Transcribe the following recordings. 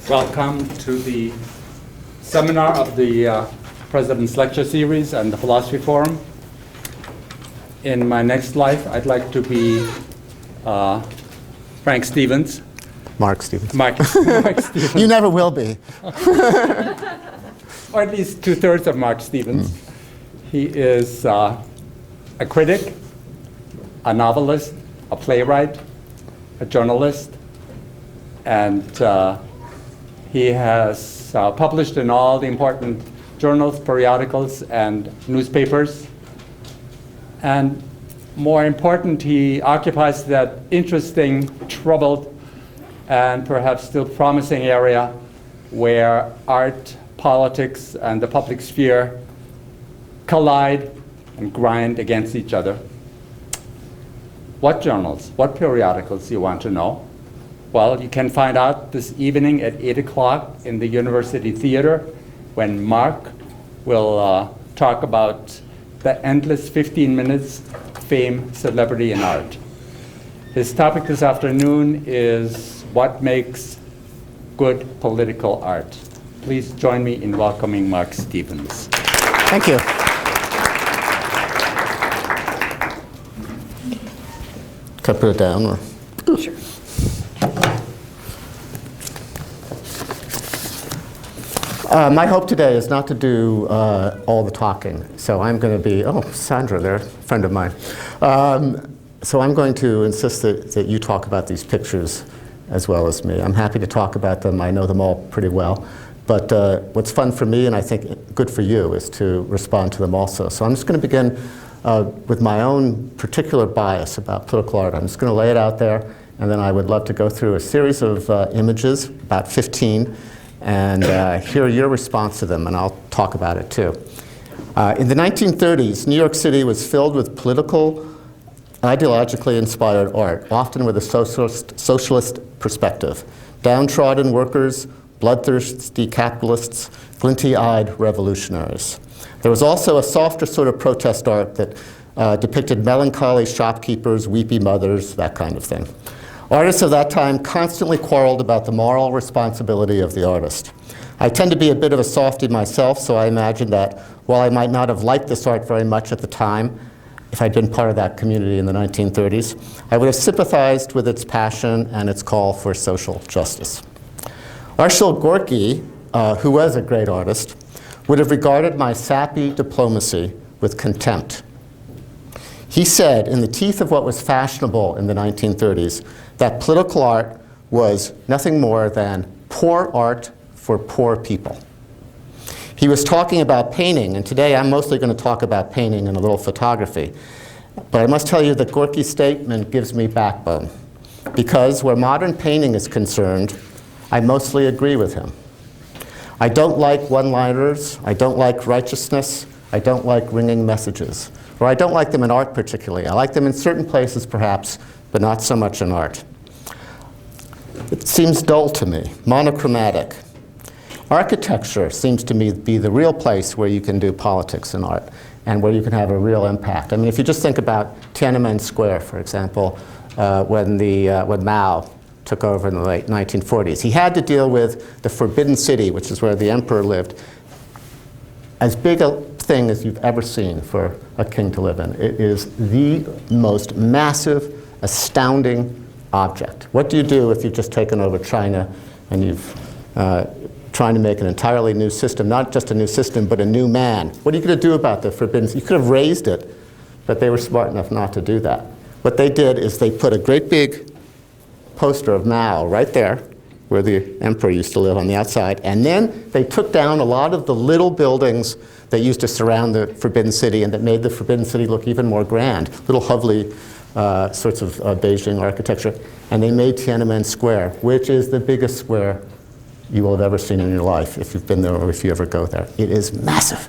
Welcome to the seminar of the President's Lecture Series and the Philosophy Forum. In my next life, I'd like to be Frank Stevens. Mark Stevens. Mark Stevens. You never will be. Or at least 2/3 of Mark Stevens. He is a critic, a novelist, a playwright, a journalist, and he has published in all the important journals, periodicals, and newspapers. And more important, he occupies that interesting, troubled, and perhaps still promising area where art, politics, and the public sphere collide and grind against each other. What journals, what periodicals you want to know? Well, you can find out this evening at 8 o'clock in the University Theater when Mark will talk about the endless 15 minutes fame, celebrity, and art. His topic this afternoon is what makes good political art. Please join me in welcoming Mark Stevens. Thank you. Can I put it down? Or? Sure. My hope today is not to do all the talking. So I'm going to be, Sandra there, friend of mine. So I'm going to insist that you talk about these pictures as well as me. I'm happy to talk about them. I know them all pretty well. But what's fun for me, and I think good for you, is to respond to them also. So I'm just going to begin with my own particular bias about political art. I'm just going to lay it out there, and then I would love to go through a series of images, about 15, and hear your response to them, and I'll talk about it too. In the 1930s, New York City was filled with political, ideologically inspired art, often with a socialist perspective. Downtrodden workers, bloodthirsty capitalists, glinty-eyed revolutionaries. There was also a softer sort of protest art that depicted melancholy shopkeepers, weepy mothers, that kind of thing. Artists of that time constantly quarreled about the moral responsibility of the artist. I tend to be a bit of a softie myself, so I imagine that while I might not have liked this art very much at the time, if I'd been part of that community in the 1930s, I would have sympathized with its passion and its call for social justice. Arshile Gorky, who was a great artist, would have regarded my sappy diplomacy with contempt. He said, in the teeth of what was fashionable in the 1930s, that political art was nothing more than poor art for poor people. He was talking about painting, and today I'm mostly going to talk about painting and a little photography. But I must tell you that Gorky's statement gives me backbone, because where modern painting is concerned, I mostly agree with him. I don't like one-liners, I don't like righteousness, I don't like ringing messages. Or I don't like them in art particularly. I like them in certain places perhaps, but not so much in art. It seems dull to me, monochromatic. Architecture seems to me to be the real place where you can do politics in art and where you can have a real impact. I mean, if you just think about Tiananmen Square, for example, when Mao took over in the late 1940s. He had to deal with the Forbidden City, which is where the emperor lived, as big a thing as you've ever seen for a king to live in. It is the most massive, astounding object. What do you do if you've just taken over China and you've trying to make an entirely new system, not just a new system, but a new man? What are you going to do about the Forbidden City? You could have raised it, but they were smart enough not to do that. What they did is they put a great big poster of Mao right there, where the emperor used to live on the outside, and then they took down a lot of the little buildings that used to surround the Forbidden City and that made the Forbidden City look even more grand, little hovely sorts of Beijing architecture, and they made Tiananmen Square, which is the biggest square you will have ever seen in your life if you've been there or if you ever go there. It is massive.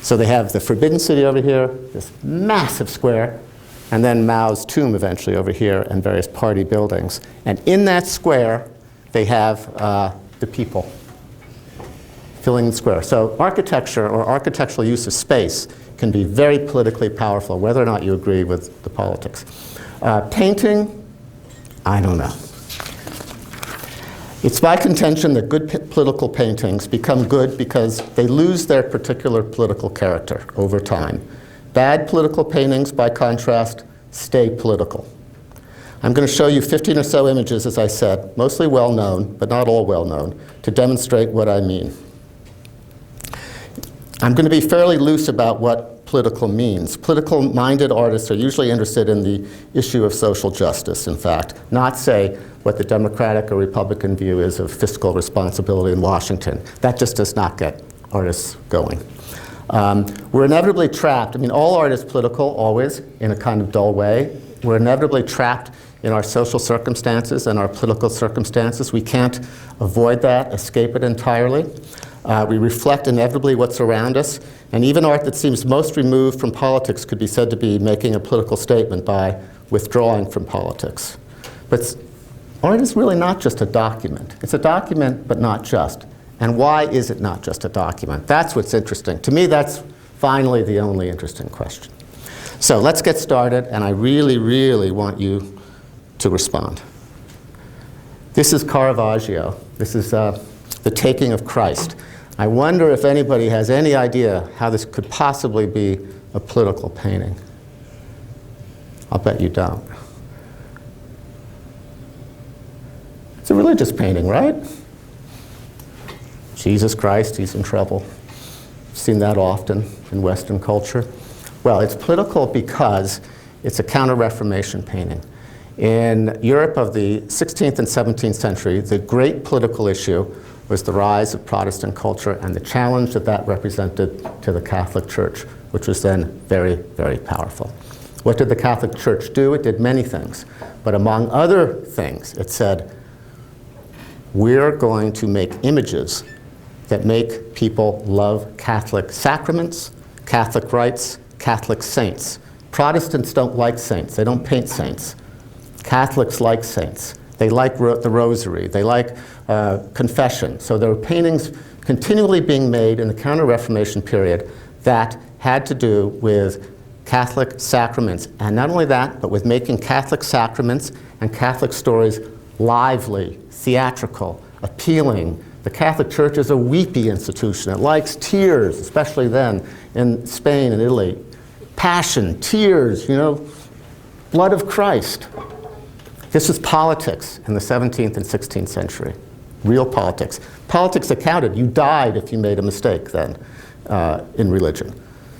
So they have the Forbidden City over here, this massive square, and then Mao's tomb eventually over here and various party buildings. And in that square, they have the people filling the square. So architecture or architectural use of space can be very politically powerful, whether or not you agree with the politics. Painting, I don't know. It's my contention that good political paintings become good because they lose their particular political character over time. Bad political paintings, by contrast, stay political. I'm going to show you 15 or so images, as I said, mostly well-known, but not all well-known, to demonstrate what I mean. I'm going to be fairly loose about what political means. Political-minded artists are usually interested in the issue of social justice, in fact, not, say, what the Democratic or Republican view is of fiscal responsibility in Washington. That just does not get artists going. We're inevitably trapped. I mean, all art is political, always, in a kind of dull way. We're inevitably trapped in our social circumstances and our political circumstances. We can't avoid that, escape it entirely. We reflect inevitably what's around us, and even art that seems most removed from politics could be said to be making a political statement by withdrawing from politics. But art is really not just a document. It's a document, but not just. And why is it not just a document? That's what's interesting. To me, that's finally the only interesting question. So let's get started, and I really, really want you to respond. This is Caravaggio. This is The Taking of Christ. I wonder if anybody has any idea how this could possibly be a political painting. I'll bet you don't. It's a religious painting, right? Jesus Christ, he's in trouble. Seen that often in Western culture. Well, it's political because it's a Counter-Reformation painting. In Europe of the 16th and 17th century, the great political issue was the rise of Protestant culture and the challenge that that represented to the Catholic Church, which was then very, very powerful. What did the Catholic Church do? It did many things. But among other things, it said, we're going to make images that make people love Catholic sacraments, Catholic rites, Catholic saints. Protestants don't like saints. They don't paint saints. Catholics like saints. They like the rosary. They like confession. So there were paintings continually being made in the Counter-Reformation period that had to do with Catholic sacraments. And not only that, but with making Catholic sacraments and Catholic stories lively, theatrical, appealing. The Catholic Church is a weepy institution. It likes tears, especially then in Spain and Italy. Passion, tears, you know, blood of Christ. This was politics in the 17th and 16th century. Real politics. Politics that counted. You died if you made a mistake then in religion.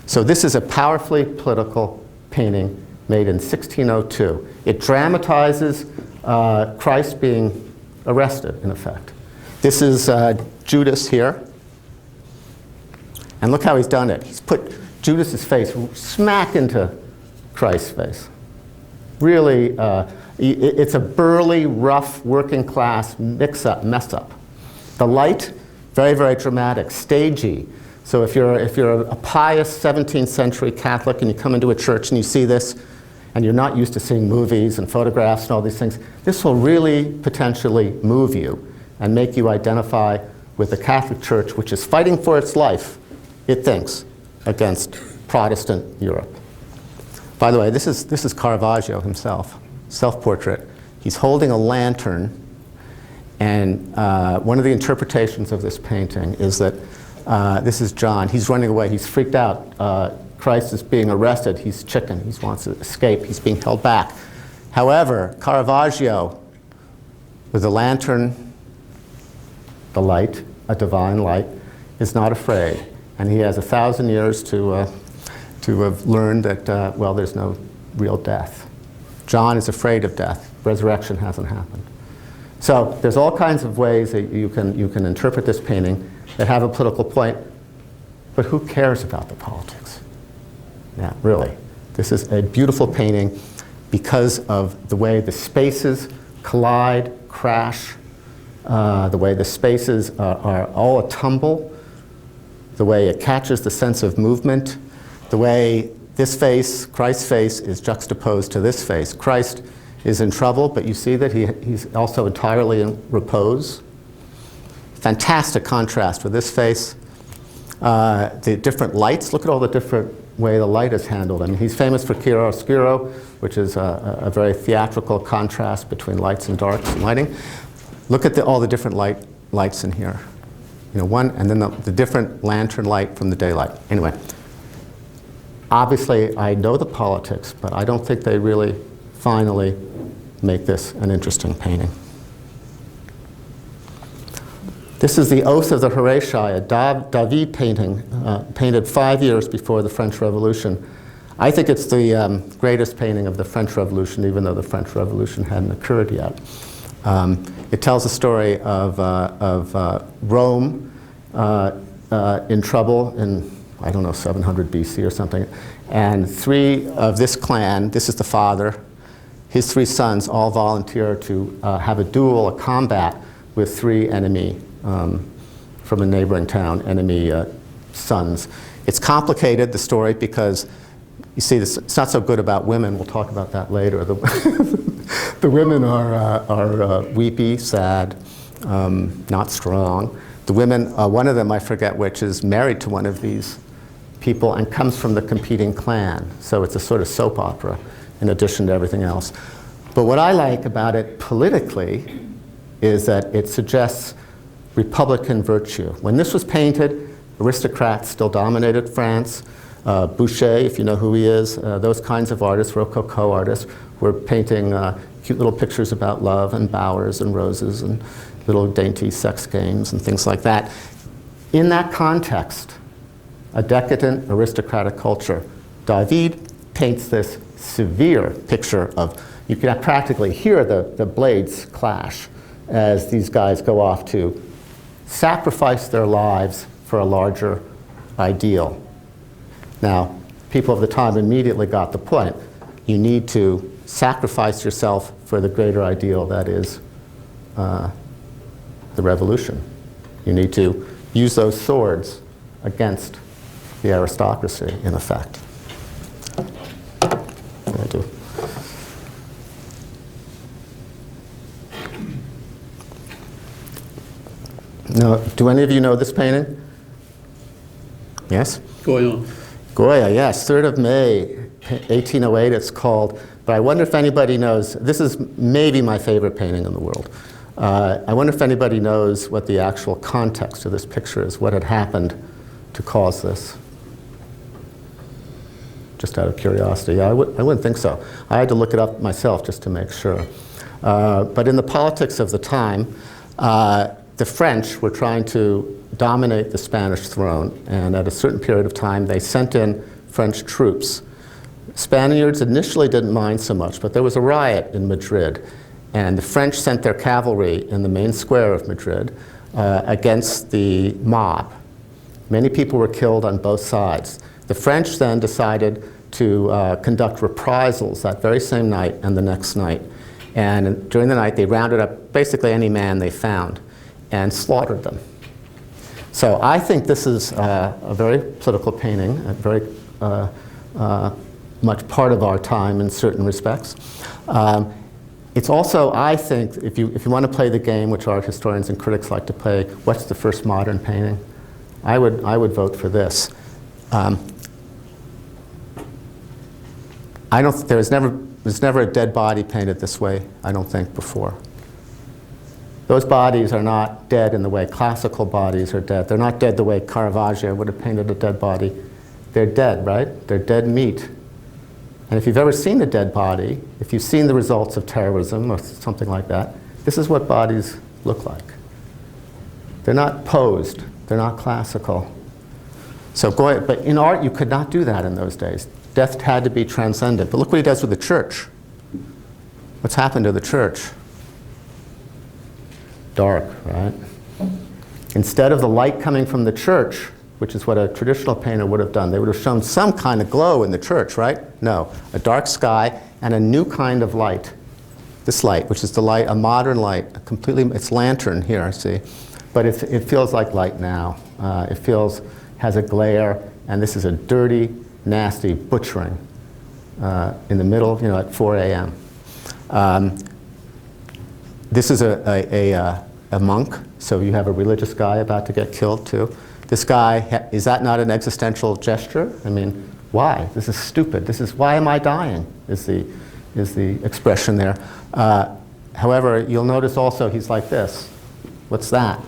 So this is a powerfully political painting made in 1602. It dramatizes Christ being arrested, in effect. This is Judas here. And look how he's done it. He's put Judas's face smack into Christ's face. Really, it's a burly, rough, working class mess up. The light, very, very dramatic, stagey. So if you're a pious 17th century Catholic and you come into a church and you see this, and you're not used to seeing movies and photographs and all these things, this will really potentially move you and make you identify with the Catholic Church, which is fighting for its life, it thinks, against Protestant Europe. By the way, this is Caravaggio himself, self-portrait. He's holding a lantern, and one of the interpretations of this painting is that this is John. He's running away. He's freaked out. Christ is being arrested. He's chicken. He wants to escape. He's being held back. However, Caravaggio, with the lantern, the light, a divine light, is not afraid. And he has 1,000 years to have learned that, well, there's no real death. John is afraid of death. Resurrection hasn't happened. So there's all kinds of ways that you can interpret this painting that have a political point, but who cares about the politics? Yeah, really. This is a beautiful painting because of the way the spaces collide, crash, the way the spaces are all a tumble, the way it catches the sense of movement, the way this face, Christ's face, is juxtaposed to this face. Christ is in trouble, but you see that he's also entirely in repose. Fantastic contrast with this face. The different lights, look at all the different way the light is handled. I mean, he's famous for chiaroscuro, which is a very theatrical contrast between lights and darks and lighting. Look at all the different lights in here. You know, one, and then the different lantern light from the daylight. Anyway, obviously I know the politics, but I don't think they really finally make this an interesting painting. This is the Oath of the Horatii, a David painting, painted 5 years before the French Revolution. I think it's the greatest painting of the French Revolution, even though the French Revolution hadn't occurred yet. It tells the story of Rome in trouble in, I don't know, 700 BC or something. And 3 of this clan, this is the father, his 3 sons all volunteer to have a duel, a combat with 3 enemy from a neighboring town, enemy sons. It's complicated, the story, because you see, it's not so good about women. We'll talk about that later. The women are weepy, sad, not strong. The women, one of them, I forget which, is married to one of these people and comes from the competing clan. So it's a sort of soap opera in addition to everything else. But what I like about it politically is that it suggests Republican virtue. When this was painted, aristocrats still dominated France. Boucher, if you know who he is, those kinds of artists, Rococo artists, were painting cute little pictures about love and bowers and roses and little dainty sex games and things like that. In that context, a decadent aristocratic culture, David paints this severe picture of, you can practically hear the blades clash as these guys go off to sacrifice their lives for a larger ideal. Now, people of the time immediately got the point. You need to sacrifice yourself for the greater ideal that is the revolution. You need to use those swords against the aristocracy, in effect. I do. Now, do any of you know this painting? Yes? Goya. Goya, yes, 3rd of May, 1808 it's called. But I wonder if anybody knows, this is maybe my favorite painting in the world. I wonder if anybody knows what the actual context of this picture is, what had happened to cause this. Just out of curiosity. I wouldn't think so. I had to look it up myself just to make sure. But in the politics of the time, the French were trying to dominate the Spanish throne, and at a certain period of time they sent in French troops. Spaniards initially didn't mind so much, but there was a riot in Madrid, and the French sent their cavalry in the main square of Madrid against the mob. Many people were killed on both sides. The French then decided to conduct reprisals that very same night and the next night. And during the night they rounded up basically any man they found and slaughtered them. So I think this is a very political painting, a very much part of our time in certain respects. It's also, I think, if you want to play the game, which art historians and critics like to play, what's the first modern painting? I would vote for this. There's never a dead body painted this way, I don't think, before. Those bodies are not dead in the way classical bodies are dead. They're not dead the way Caravaggio would have painted a dead body. They're dead, right? They're dead meat. And if you've ever seen a dead body, if you've seen the results of terrorism or something like that, this is what bodies look like. They're not posed. They're not classical. So but in art, you could not do that in those days. Death had to be transcendent. But look what he does with the church. What's happened to the church? Dark, right? Instead of the light coming from the church, which is what a traditional painter would have done, they would have shown some kind of glow in the church, right? No, a dark sky and a new kind of light. This light, which is the light, a modern light, it's lantern here, see? But it feels like light now. It has a glare, and this is a dirty, nasty butchering in the middle, at 4 a.m. This is a monk, so you have a religious guy about to get killed too. This guy, is that not an existential gesture? I mean, why? This is stupid. Why am I dying, is the expression there. However, you'll notice also he's like this. What's that?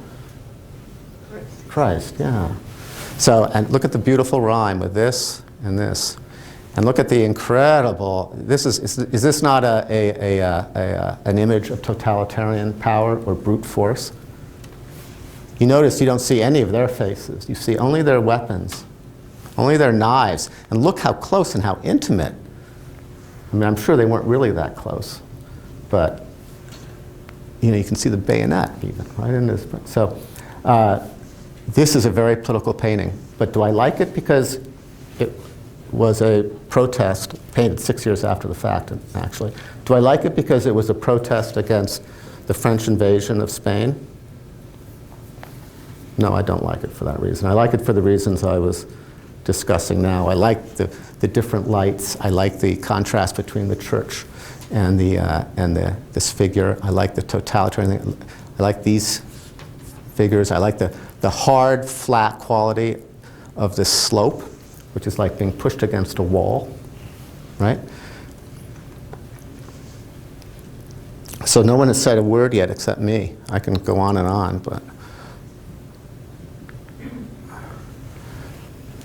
Christ, yeah. So, and look at the beautiful rhyme with this and this. And look at the incredible, is this not an image of totalitarian power or brute force? You notice you don't see any of their faces. You see only their weapons, only their knives. And look how close and how intimate. I mean, I'm sure they weren't really that close, but you know, you can see the bayonet even, right in this. So this is a very political painting. But do I like it? Because it was a protest, painted 6 years after the fact, actually. Do I like it because it was a protest against the French invasion of Spain? No, I don't like it for that reason. I like it for the reasons I was discussing now. I like the different lights. I like the contrast between the church and this figure. I like the totalitarian thing. I like these figures. I like the hard, flat quality of this slope, which is like being pushed against a wall, right? So no one has said a word yet except me. I can go on and on, but.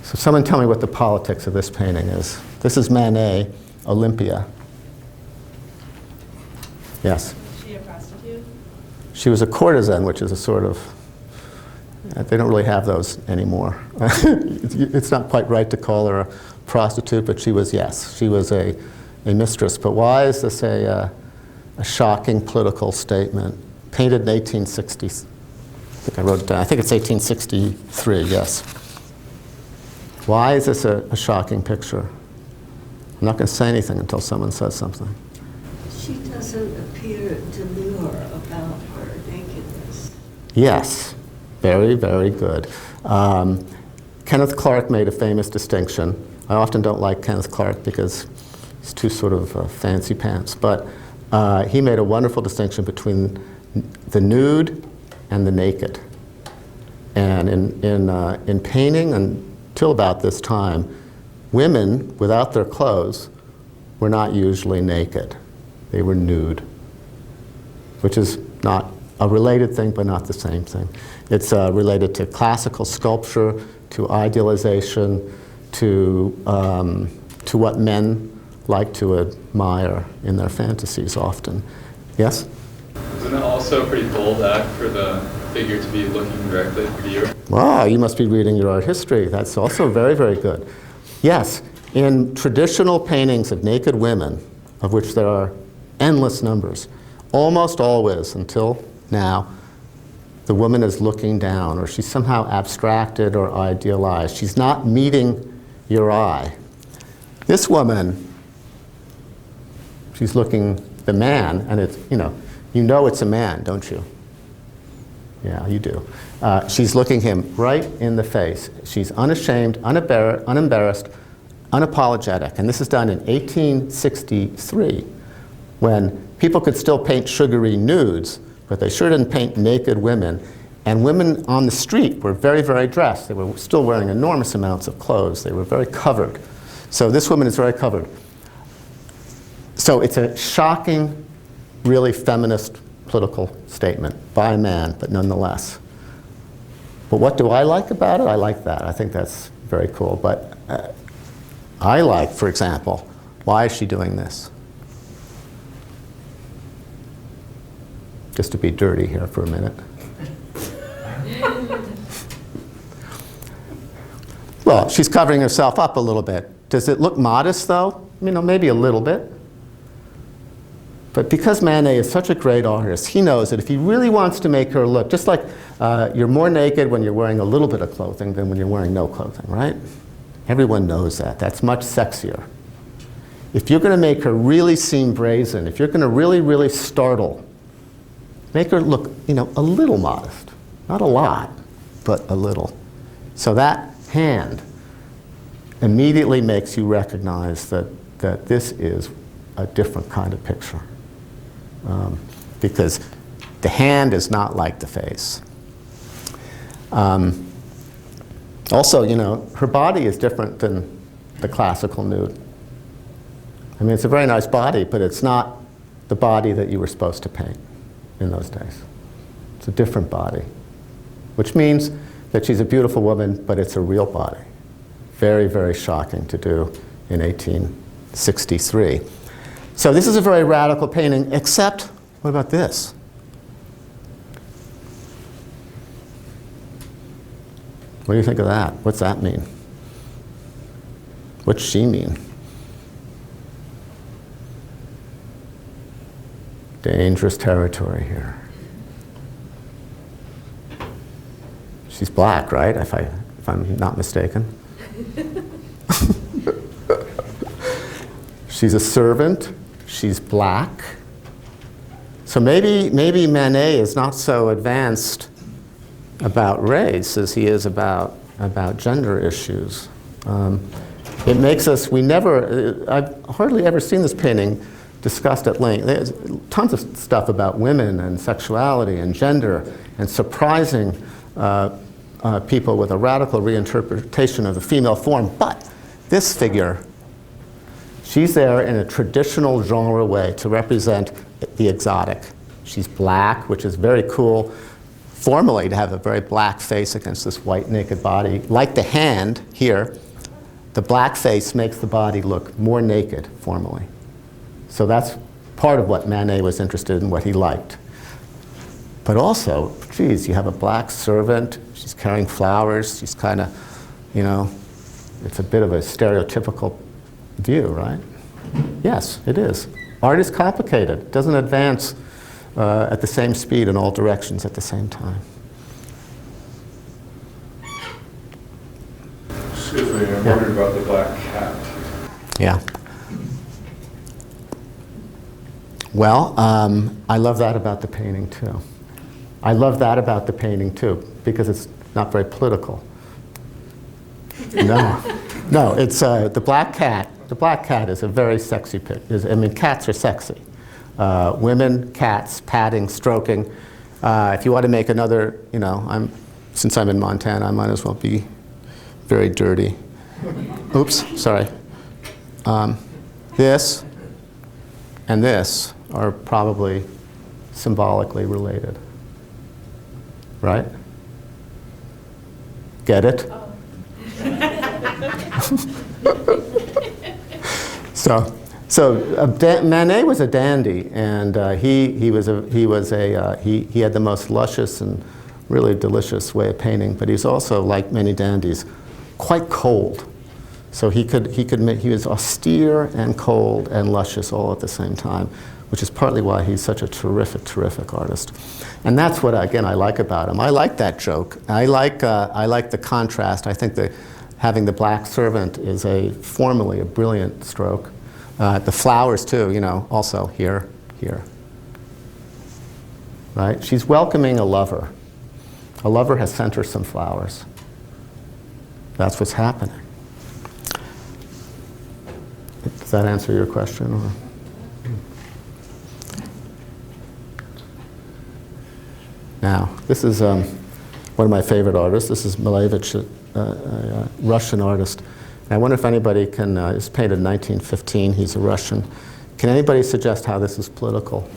So someone tell me what the politics of this painting is. This is Manet, Olympia. Yes? Was she a prostitute? She was a courtesan, which is a sort of, they don't really have those anymore. It's not quite right to call her a prostitute, but she was, yes, she was a mistress. But why is this a shocking political statement? Painted in 1860, I think I wrote it down. I think it's 1863, yes. Why is this a shocking picture? I'm not going to say anything until someone says something. She doesn't appear demure about her nakedness. Yes, very, very good. Kenneth Clark made a famous distinction. I often don't like Kenneth Clark because he's too sort of fancy pants, but he made a wonderful distinction between the nude and the naked. And in painting, until about this time, women without their clothes were not usually naked. They were nude, which is not a related thing, but not the same thing. It's related to classical sculpture, to idealization, to what men like to admire in their fantasies often. Yes? Isn't it also a pretty bold act for the figure to be looking directly at you? Wow, you must be reading your art history. That's also very, very good. Yes, in traditional paintings of naked women, of which there are endless numbers, almost always, until now, the woman is looking down, or she's somehow abstracted or idealized. She's not meeting your eye. This woman, she's looking the man, and it's, you know it's a man, don't you? Yeah, you do. She's looking him right in the face. She's unashamed, unembarrassed, unapologetic. And this is done in 1863, when people could still paint sugary nudes, but they sure didn't paint naked women. And women on the street were very, very dressed. They were still wearing enormous amounts of clothes. They were very covered. So this woman is very covered. So it's a shocking, really feminist political statement by a man, but nonetheless. But what do I like about it? I like that. I think that's very cool. But I like, for example, why is she doing this? Just to be dirty here for a minute. Well, she's covering herself up a little bit. Does it look modest, though? Maybe a little bit. But because Manet is such a great artist, he knows that if he really wants to make her look, just like you're more naked when you're wearing a little bit of clothing than when you're wearing no clothing, right? Everyone knows that. That's much sexier. If you're going to make her really seem brazen, if you're going to really, really startle, make her look, a little modest. Not a lot, but a little. So that hand immediately makes you recognize that this is a different kind of picture. Because the hand is not like the face. Also, her body is different than the classical nude. It's a very nice body, but it's not the body that you were supposed to paint in those days. It's a different body, which means that she's a beautiful woman, but it's a real body. Very, very shocking to do in 1863. So this is a very radical painting, except, what about this? What do you think of that? What's that mean? What's she mean? Dangerous territory here. She's black, right? If I'm not mistaken. She's a servant. She's black. So maybe Manet is not so advanced about race as he is about gender issues. It makes us, I've hardly ever seen this painting discussed at length. There's tons of stuff about women and sexuality and gender and surprising people with a radical reinterpretation of the female form. But this figure, she's there in a traditional genre way to represent the exotic. She's black, which is very cool. Formally, to have a very black face against this white naked body. Like the hand here, the black face makes the body look more naked formally. So that's part of what Manet was interested in, what he liked. But also, geez, you have a black servant, she's carrying flowers, she's kind of, you know, it's a bit of a stereotypical view, right? Yes, it is. Art is complicated. It doesn't advance at the same speed in all directions at the same time. Excuse me, I'm wondering about the black cat. Yeah. Well, I love that about the painting too. I love that about the painting too, because it's not very political. No, it's the black cat. The black cat is a very sexy picture. I mean, cats are sexy. Women, cats, patting, stroking. If you want to make another, you know, since I'm in Montana, I might as well be very dirty. Oops, sorry. This and this are probably symbolically related, right? Get it? Manet was a dandy, and he had the most luscious and really delicious way of painting. But he's also, like many dandies, quite cold. So he was austere and cold and luscious all at the same time, which is partly why he's such a terrific, terrific artist. And that's what, again, I like about him. I like that joke. I like the contrast. I think that having the black servant is formally a brilliant stroke. The flowers too, you know, also here. Right? She's welcoming a lover. A lover has sent her some flowers. That's what's happening. Does that answer your question? Or? Now, this is one of my favorite artists. This is Malevich, a Russian artist. And I wonder if anybody can, it's painted in 1915, he's a Russian. Can anybody suggest how this is political?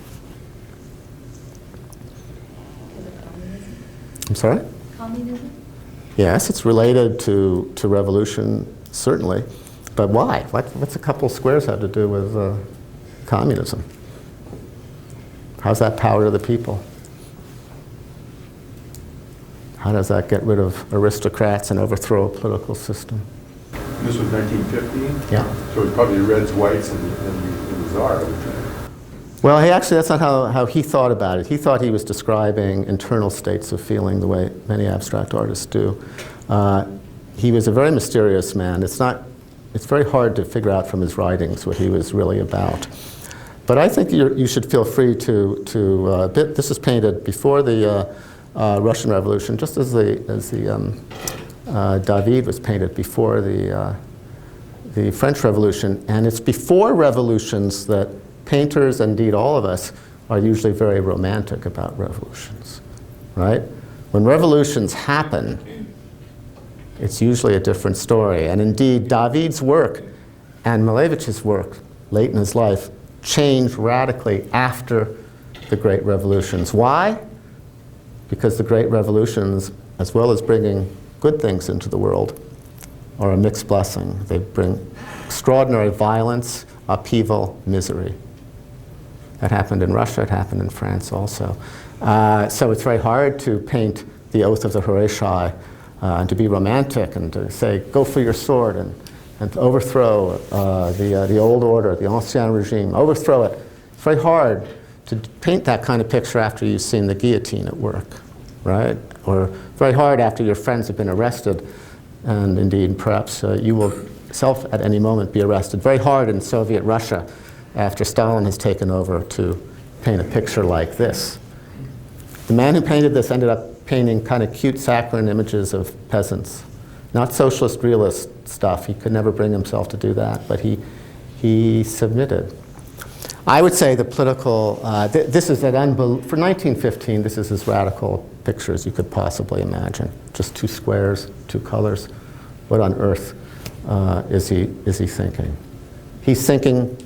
I'm sorry? Communism? Yes, it's related to revolution, certainly. But why? What's a couple squares have to do with communism? How's that power to the people? How does that get rid of aristocrats and overthrow a political system? This was 1950? Yeah. So it was probably reds, whites, and the Tsar, I would think. Well, that's not how he thought about it. He thought he was describing internal states of feeling the way many abstract artists do. He was a very mysterious man. It's very hard to figure out from his writings what he was really about. But I think you should feel free to this was painted before the Russian Revolution, just as the David was painted before the French Revolution. And it's before revolutions that painters, and indeed all of us, are usually very romantic about revolutions, right? When revolutions happen, it's usually a different story. And indeed, David's work and Malevich's work late in his life change radically after the Great Revolutions. Why? Because the Great Revolutions, as well as bringing good things into the world, are a mixed blessing. They bring extraordinary violence, upheaval, misery. That happened in Russia, it happened in France also. So it's very hard to paint the oath of the Horatii and to be romantic and to say, go for your sword and to overthrow the old order, the ancien regime, overthrow it. It's very hard to paint that kind of picture after you've seen the guillotine at work, right? Or very hard after your friends have been arrested, and indeed perhaps you will yourself at any moment be arrested. Very hard in Soviet Russia after Stalin has taken over to paint a picture like this. The man who painted this ended up painting kind of cute saccharine images of peasants. Not socialist realist stuff. He could never bring himself to do that, but he submitted. I would say the political, this is for 1915, this is as radical picture as you could possibly imagine. Just two squares, two colors. What on earth is he thinking? He's thinking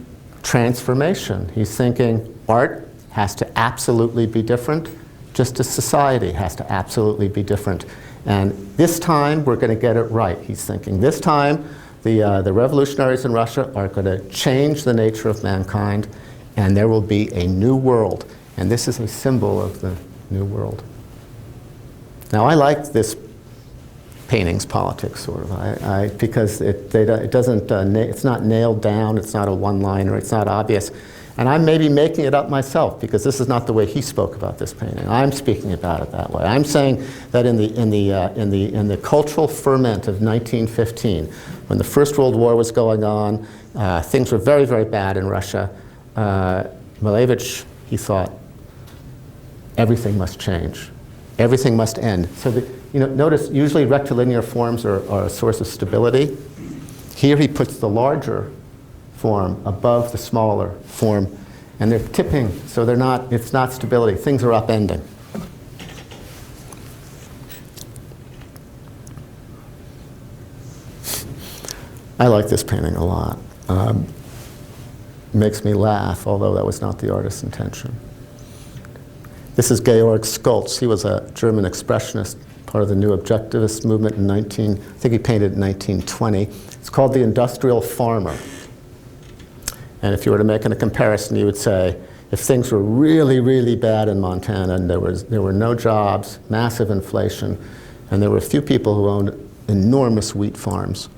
transformation. He's thinking art has to absolutely be different, just as society has to absolutely be different. And this time, we're going to get it right, he's thinking. This time, the revolutionaries in Russia are going to change the nature of mankind, and there will be a new world. And this is a symbol of the new world. Now, I like this painting's politics, sort of, because it's not nailed down, it's not a one-liner, it's not obvious. And I'm maybe making it up myself, because this is not the way he spoke about this painting. I'm speaking about it that way. I'm saying that in the cultural ferment of 1915, when the First World War was going on, things were very, very bad in Russia. Malevich, he thought, everything must change. Everything must end. So notice, usually rectilinear forms are a source of stability. Here he puts the larger form above the smaller form, and they're tipping, so it's not stability. Things are upending. I like this painting a lot. Makes me laugh, although that was not the artist's intention. This is Georg Schultz. He was a German expressionist, part of the new objectivist movement in I think he painted in 1920. It's called The Industrial Farmer. And if you were to make a comparison, you would say, if things were really, really bad in Montana and there were no jobs, massive inflation, and there were a few people who owned enormous wheat farms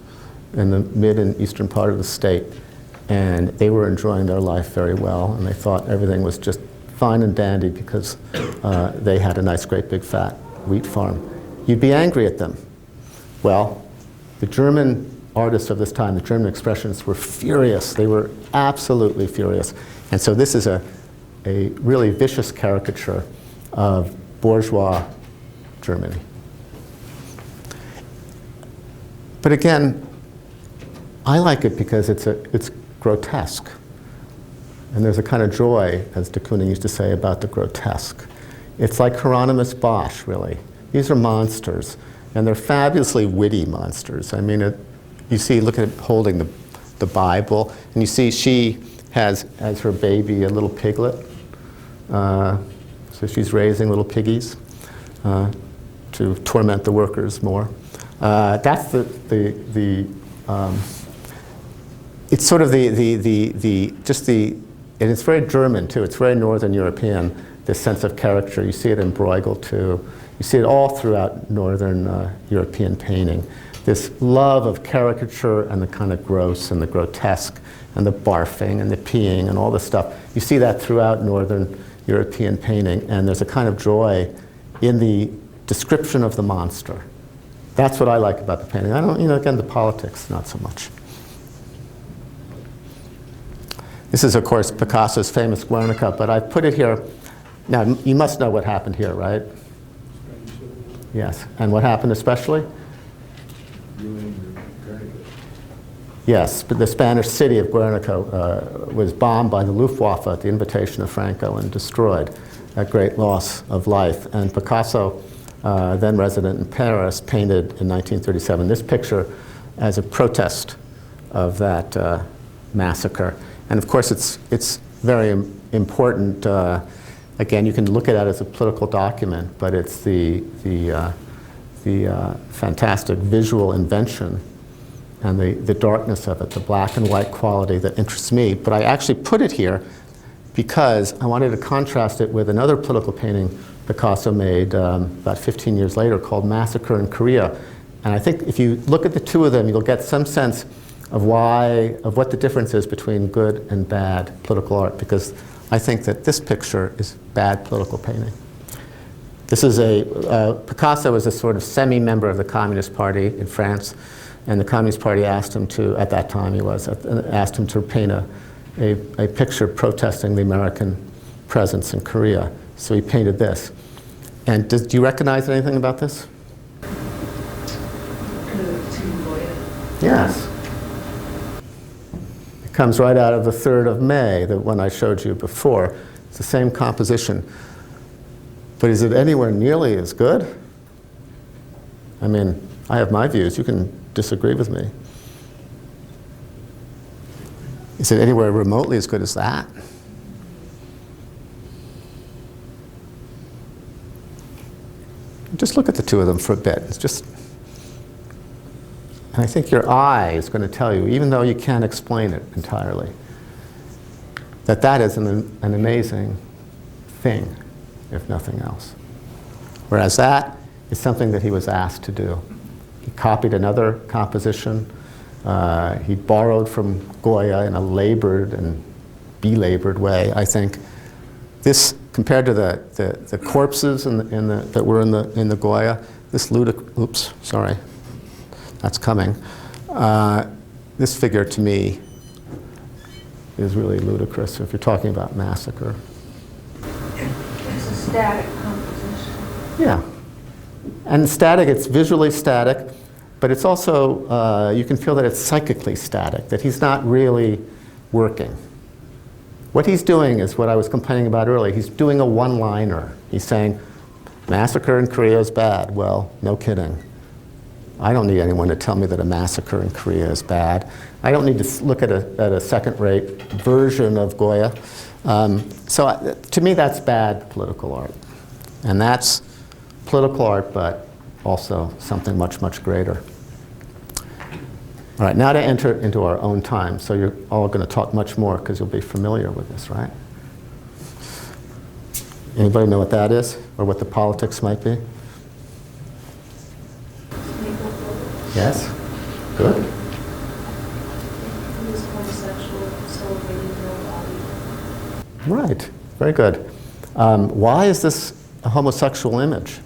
in the mid and eastern part of the state, and they were enjoying their life very well, and they thought everything was just fine and dandy because they had a nice, great, big, fat wheat farm, you'd be angry at them. Well, the German artists of this time, the German expressionists, were furious. They were absolutely furious. And so this is a really vicious caricature of bourgeois Germany. But again, I like it because it's grotesque. And there's a kind of joy, as de Kooning used to say, about the grotesque. It's like Hieronymus Bosch, really. These are monsters, and they're fabulously witty monsters. I mean, you see, look at it holding the Bible, and you see she has, as her baby, a little piglet. So she's raising little piggies to torment the workers more. That's it's sort of and it's very German too. It's very Northern European, this sense of caricature. You see it in Bruegel too. You see it all throughout Northern European painting. This love of caricature and the kind of gross and the grotesque and the barfing and the peeing and all this stuff. You see that throughout Northern European painting, and there's a kind of joy in the description of the monster. That's what I like about the painting. I don't, again, the politics, not so much. This is, of course, Picasso's famous Guernica, but I've put it here. Now, you must know what happened here, right? Yes, and what happened especially? Yes, but the Spanish city of Guernica was bombed by the Luftwaffe at the invitation of Franco and destroyed, at great loss of life. And Picasso, then resident in Paris, painted in 1937 this picture as a protest of that massacre. And of course, it's very important. Again, you can look at it as a political document, but it's the fantastic visual invention and the darkness of it, the black and white quality that interests me. But I actually put it here because I wanted to contrast it with another political painting Picasso made about 15 years later called Massacre in Korea. And I think if you look at the two of them, you'll get some sense of what the difference is between good and bad political art, because I think that this picture is bad political painting. This is Picasso was a sort of semi-member of the Communist Party in France, and the Communist Party asked him to, at that time asked him to paint a picture protesting the American presence in Korea. So he painted this. And do you recognize anything about this? Yes. It comes right out of the 3rd of May, the one I showed you before. It's the same composition. But is it anywhere nearly as good? I mean, I have my views. You can disagree with me. Is it anywhere remotely as good as that? Just look at the two of them for a bit. It's just, and I think your eye is going to tell you, even though you can't explain it entirely, that that is an amazing thing, if nothing else. Whereas that is something that he was asked to do. He copied another composition. He borrowed from Goya in a labored and belabored way, I think. This, compared to the corpses that were in the Goya, this oops, sorry, that's coming. This figure, to me, is really ludicrous if you're talking about Massacre. It's a static composition. Yeah. And static, it's visually static, but it's also, you can feel that it's psychically static, that he's not really working. What he's doing is what I was complaining about earlier. He's doing a one-liner. He's saying, Massacre in Korea is bad. Well, no kidding. I don't need anyone to tell me that a massacre in Korea is bad. I don't need to look at a second-rate version of Goya. So to me, that's bad political art. And that's political art, but also something much, much greater. All right, now to enter into our own time. So you're all going to talk much more because you'll be familiar with this, right? Anybody know what that is, or what the politics might be? Yes? Good. He was homosexual, celebrating male body. Right, very good. Why is this a homosexual image?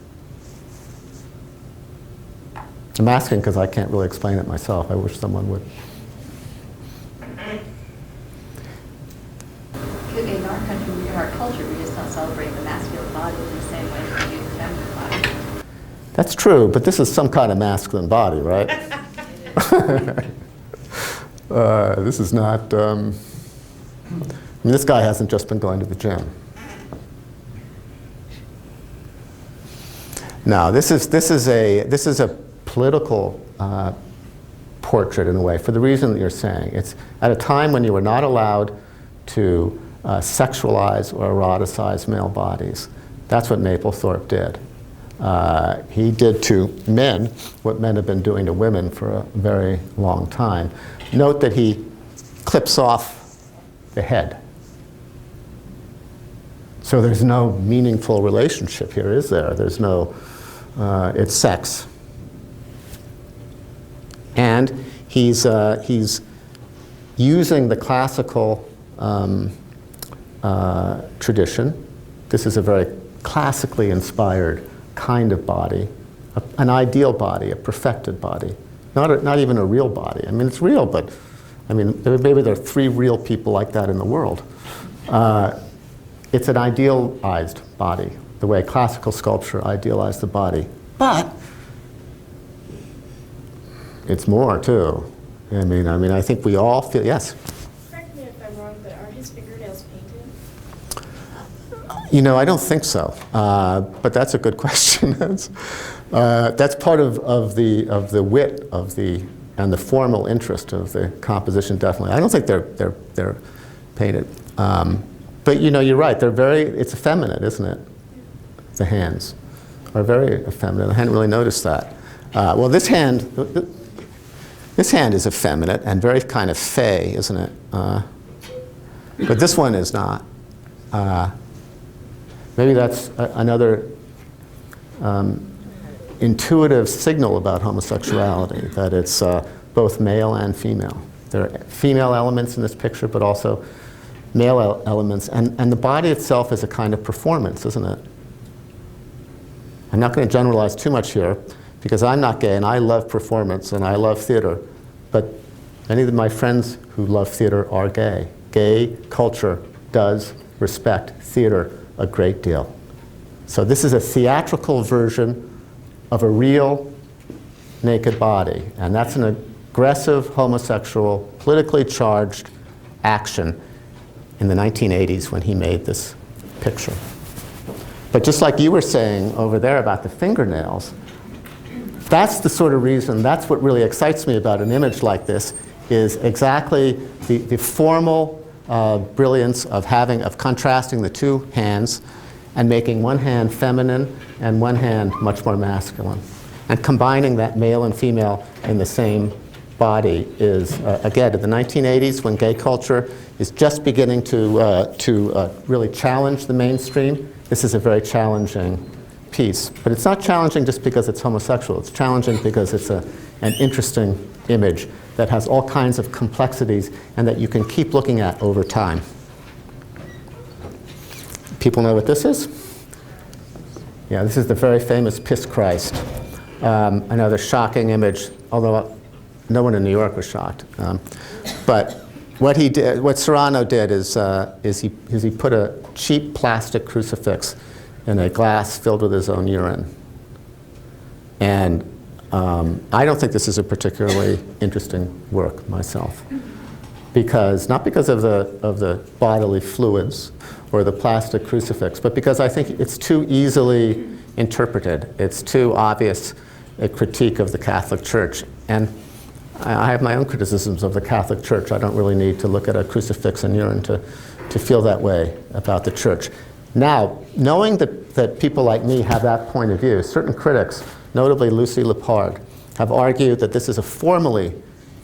I'm asking because I can't really explain it myself. I wish someone would. In our country, in our culture, we just don't celebrate the masculine body in the same way as we do the feminine body. That's true, but this is some kind of masculine body, right? This is not, I mean, this guy hasn't just been going to the gym. No, this is a political portrait in a way, for the reason that you're saying. It's at a time when you were not allowed to sexualize or eroticize male bodies. That's what Mapplethorpe did. He did to men what men have been doing to women for a very long time. Note that he clips off the head. So there's no meaningful relationship here, is there? There's no, it's sex. And he's using the classical tradition. This is a very classically inspired kind of body, an ideal body, a perfected body. Not even a real body. I mean, it's real, but I mean, maybe there are 3 real people like that in the world. It's an idealized body, the way classical sculpture idealized the body. But it's more, too. I mean, I think we all feel, yes? Correct me if I'm wrong, but are his fingernails painted? You know, I don't think so, but that's a good question. That's part of the wit of and the formal interest of the composition. Definitely, I don't think they're painted. But you know, you're right. It's effeminate, isn't it? The hands are very effeminate. I hadn't really noticed that. Well, this hand is effeminate and very kind of fey, isn't it? But this one is not. Maybe that's another intuitive signal about homosexuality, that it's both male and female. There are female elements in this picture, but also male elements. And the body itself is a kind of performance, isn't it? I'm not going to generalize too much here, because I'm not gay, and I love performance, and I love theater. But many of my friends who love theater are gay. Gay culture does respect theater a great deal. So this is a theatrical version of a real naked body. And that's an aggressive, homosexual, politically charged action in the 1980s when he made this picture. But just like you were saying over there about the fingernails, that's the sort of reason, that's what really excites me about an image like this, is exactly the formal brilliance of contrasting the two hands and making one hand feminine and one hand much more masculine. And combining that male and female in the same body is, again, in the 1980s, when gay culture is just beginning to really challenge the mainstream, this is a very challenging piece. But it's not challenging just because it's homosexual. It's challenging because it's an interesting image that has all kinds of complexities and that you can keep looking at over time. People know what this is? Yeah, this is the very famous Piss Christ. Another shocking image, although no one in New York was shocked. But what he did, what Serrano did is he put a cheap plastic crucifix in a glass filled with his own urine. And I don't think this is a particularly interesting work myself, not because of the bodily fluids or the plastic crucifix, but because I think it's too easily interpreted. It's too obvious a critique of the Catholic Church. And I have my own criticisms of the Catholic Church. I don't really need to look at a crucifix and urine to feel that way about the Church. Now, knowing that people like me have that point of view, certain critics, notably Lucy Lippard, have argued that this is a formally,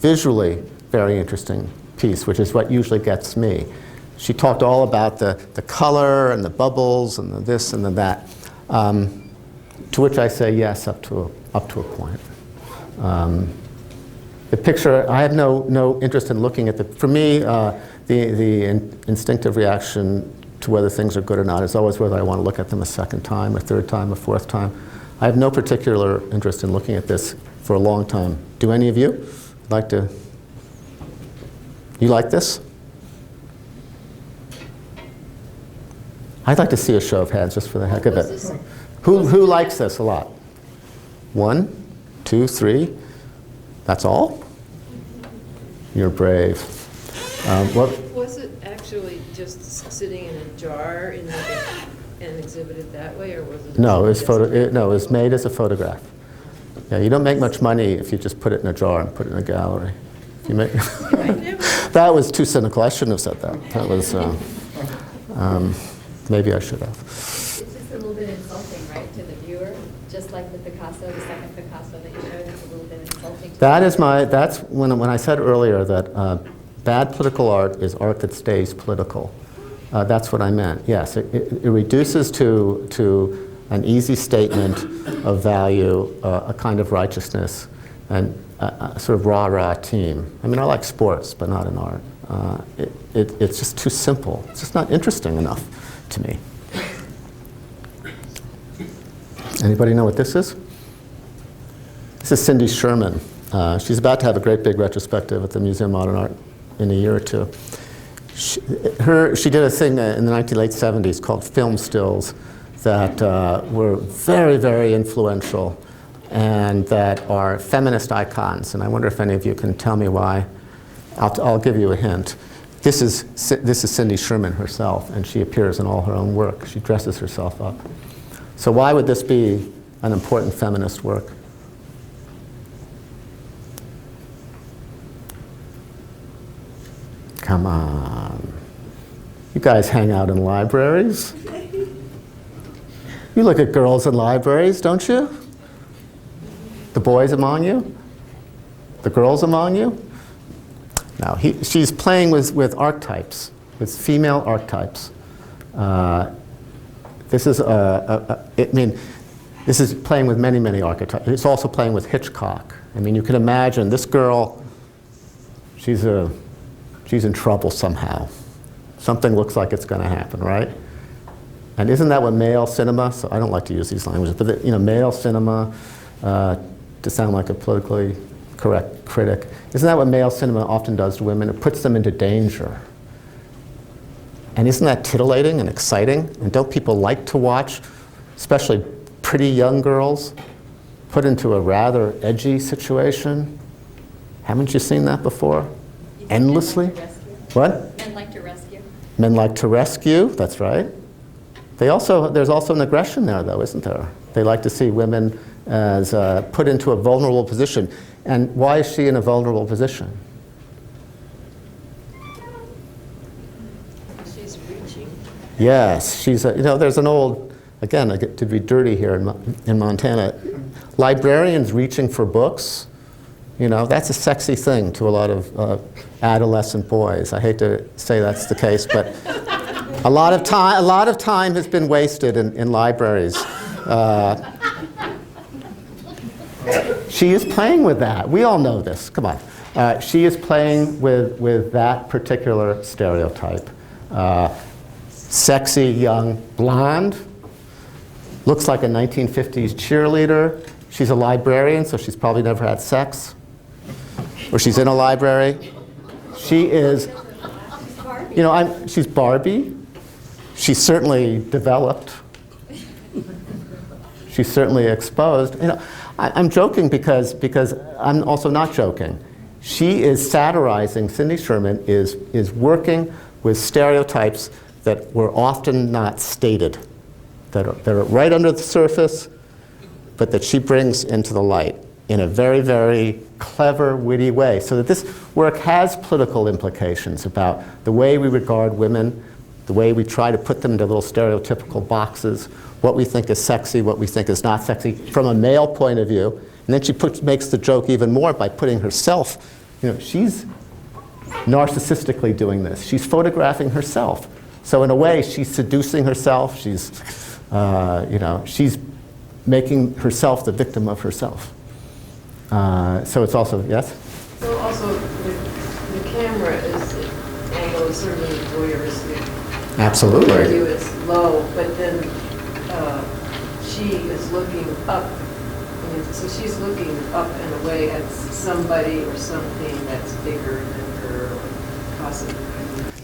visually very interesting piece, which is what usually gets me. She talked all about the color and the bubbles and the this and the that, to which I say yes, up to a point. The picture, I have no interest in looking at for me, the instinctive reaction to whether things are good or not is always whether I want to look at them a second time, a third time, a fourth time. I have no particular interest in looking at this for a long time. Do any of you like to? You like this? I'd like to see a show of hands just for the heck of it. Who likes this a lot? 1, 2, 3. That's all? You're brave. Was it actually just sitting in a jar and exhibited that way, or was it? No, it was made as a photograph. Yeah, you don't make much money if you just put it in a jar and put it in a gallery. If you make that was too cynical. I shouldn't have said that. That was maybe I should have. It's just a little bit insulting, right, to the viewer? Just like with Picasso, the second Picasso that you showed, it's a little bit insulting to That's when I said earlier that bad political art is art that stays political. That's what I meant. Yes, it reduces to an easy statement of value, a kind of righteousness, and a sort of rah-rah team. I mean, I like sports, but not in art. It's just too simple. It's just not interesting enough to me. Anybody know what this is? This is Cindy Sherman. She's about to have a great big retrospective at the Museum of Modern Art in a year or two. She did a thing in the late 70s called film stills that were very, very influential and that are feminist icons. And I wonder if any of you can tell me why. I'll give you a hint. This is Cindy Sherman herself, and she appears in all her own work. She dresses herself up. So why would this be an important feminist work? Come on. You guys hang out in libraries. You look at girls in libraries, don't you? The boys among you? The girls among you? Now, she's playing with archetypes, with female archetypes. This is this is playing with many, many archetypes. It's also playing with Hitchcock. I mean, you can imagine this girl, she's in trouble somehow. Something looks like it's going to happen, right? And isn't that what male cinema, so I don't like to use these languages, but male cinema, to sound like a politically correct critic, isn't that what male cinema often does to women? It puts them into danger. And isn't that titillating and exciting? And don't people like to watch, especially pretty young girls, put into a rather edgy situation? Haven't you seen that before? Endlessly? What? Men like to rescue. Men like to rescue, that's right. There's also an aggression there, though, isn't there? They like to see women as put into a vulnerable position. And why is she in a vulnerable position? She's reaching. Yes, there's an old, again, I get to be dirty here in Montana, librarians reaching for books. That's a sexy thing to a lot of adolescent boys. I hate to say that's the case, but a lot of time has been wasted in libraries. She is playing with that. We all know this. Come on. She is playing with that particular stereotype. Sexy young blonde, looks like a 1950s cheerleader. She's a librarian, so she's probably never had sex. Or she's in a library. She is, she's Barbie. She's certainly developed. She's certainly exposed. I'm joking because I'm also not joking. She is satirizing, Cindy Sherman is working with stereotypes that were often not stated, that are right under the surface, but that she brings into the light in a very, very clever, witty way. So that this work has political implications about the way we regard women, the way we try to put them into little stereotypical boxes, what we think is sexy, what we think is not sexy, from a male point of view. And then she makes the joke even more by putting herself, she's narcissistically doing this. She's photographing herself. So in a way, she's seducing herself. She's making herself the victim of herself. So it's also, yes? So also, the camera is, although certainly voyeuristic. Absolutely. The view is low, but then she is looking up. So she's looking up in a way at somebody or something that's bigger than her, or possibly.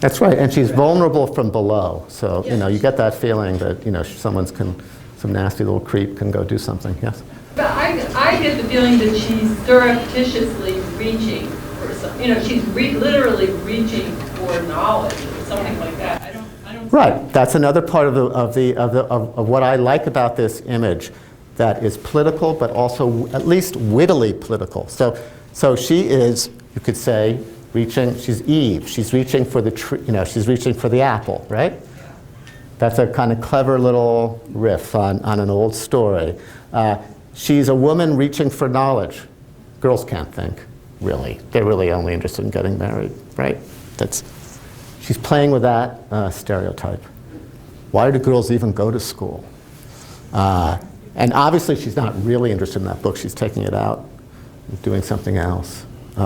That's right, and she's vulnerable from below. So you get that feeling that some nasty little creep can go do something. Yes. But I get the feeling that she's surreptitiously reaching for some. She's literally reaching for knowledge or something like that. I don't. Right. That's another part of what I like about this image, that is political, but also at least wittily political. So she is, you could say, reaching. She's Eve. She's reaching for she's reaching for the apple, right? That's a kind of clever little riff on an old story. She's a woman reaching for knowledge. Girls can't think, really. They're really only interested in getting married, right? She's playing with that stereotype. Why do girls even go to school? And obviously she's not really interested in that book. She's taking it out and doing something else.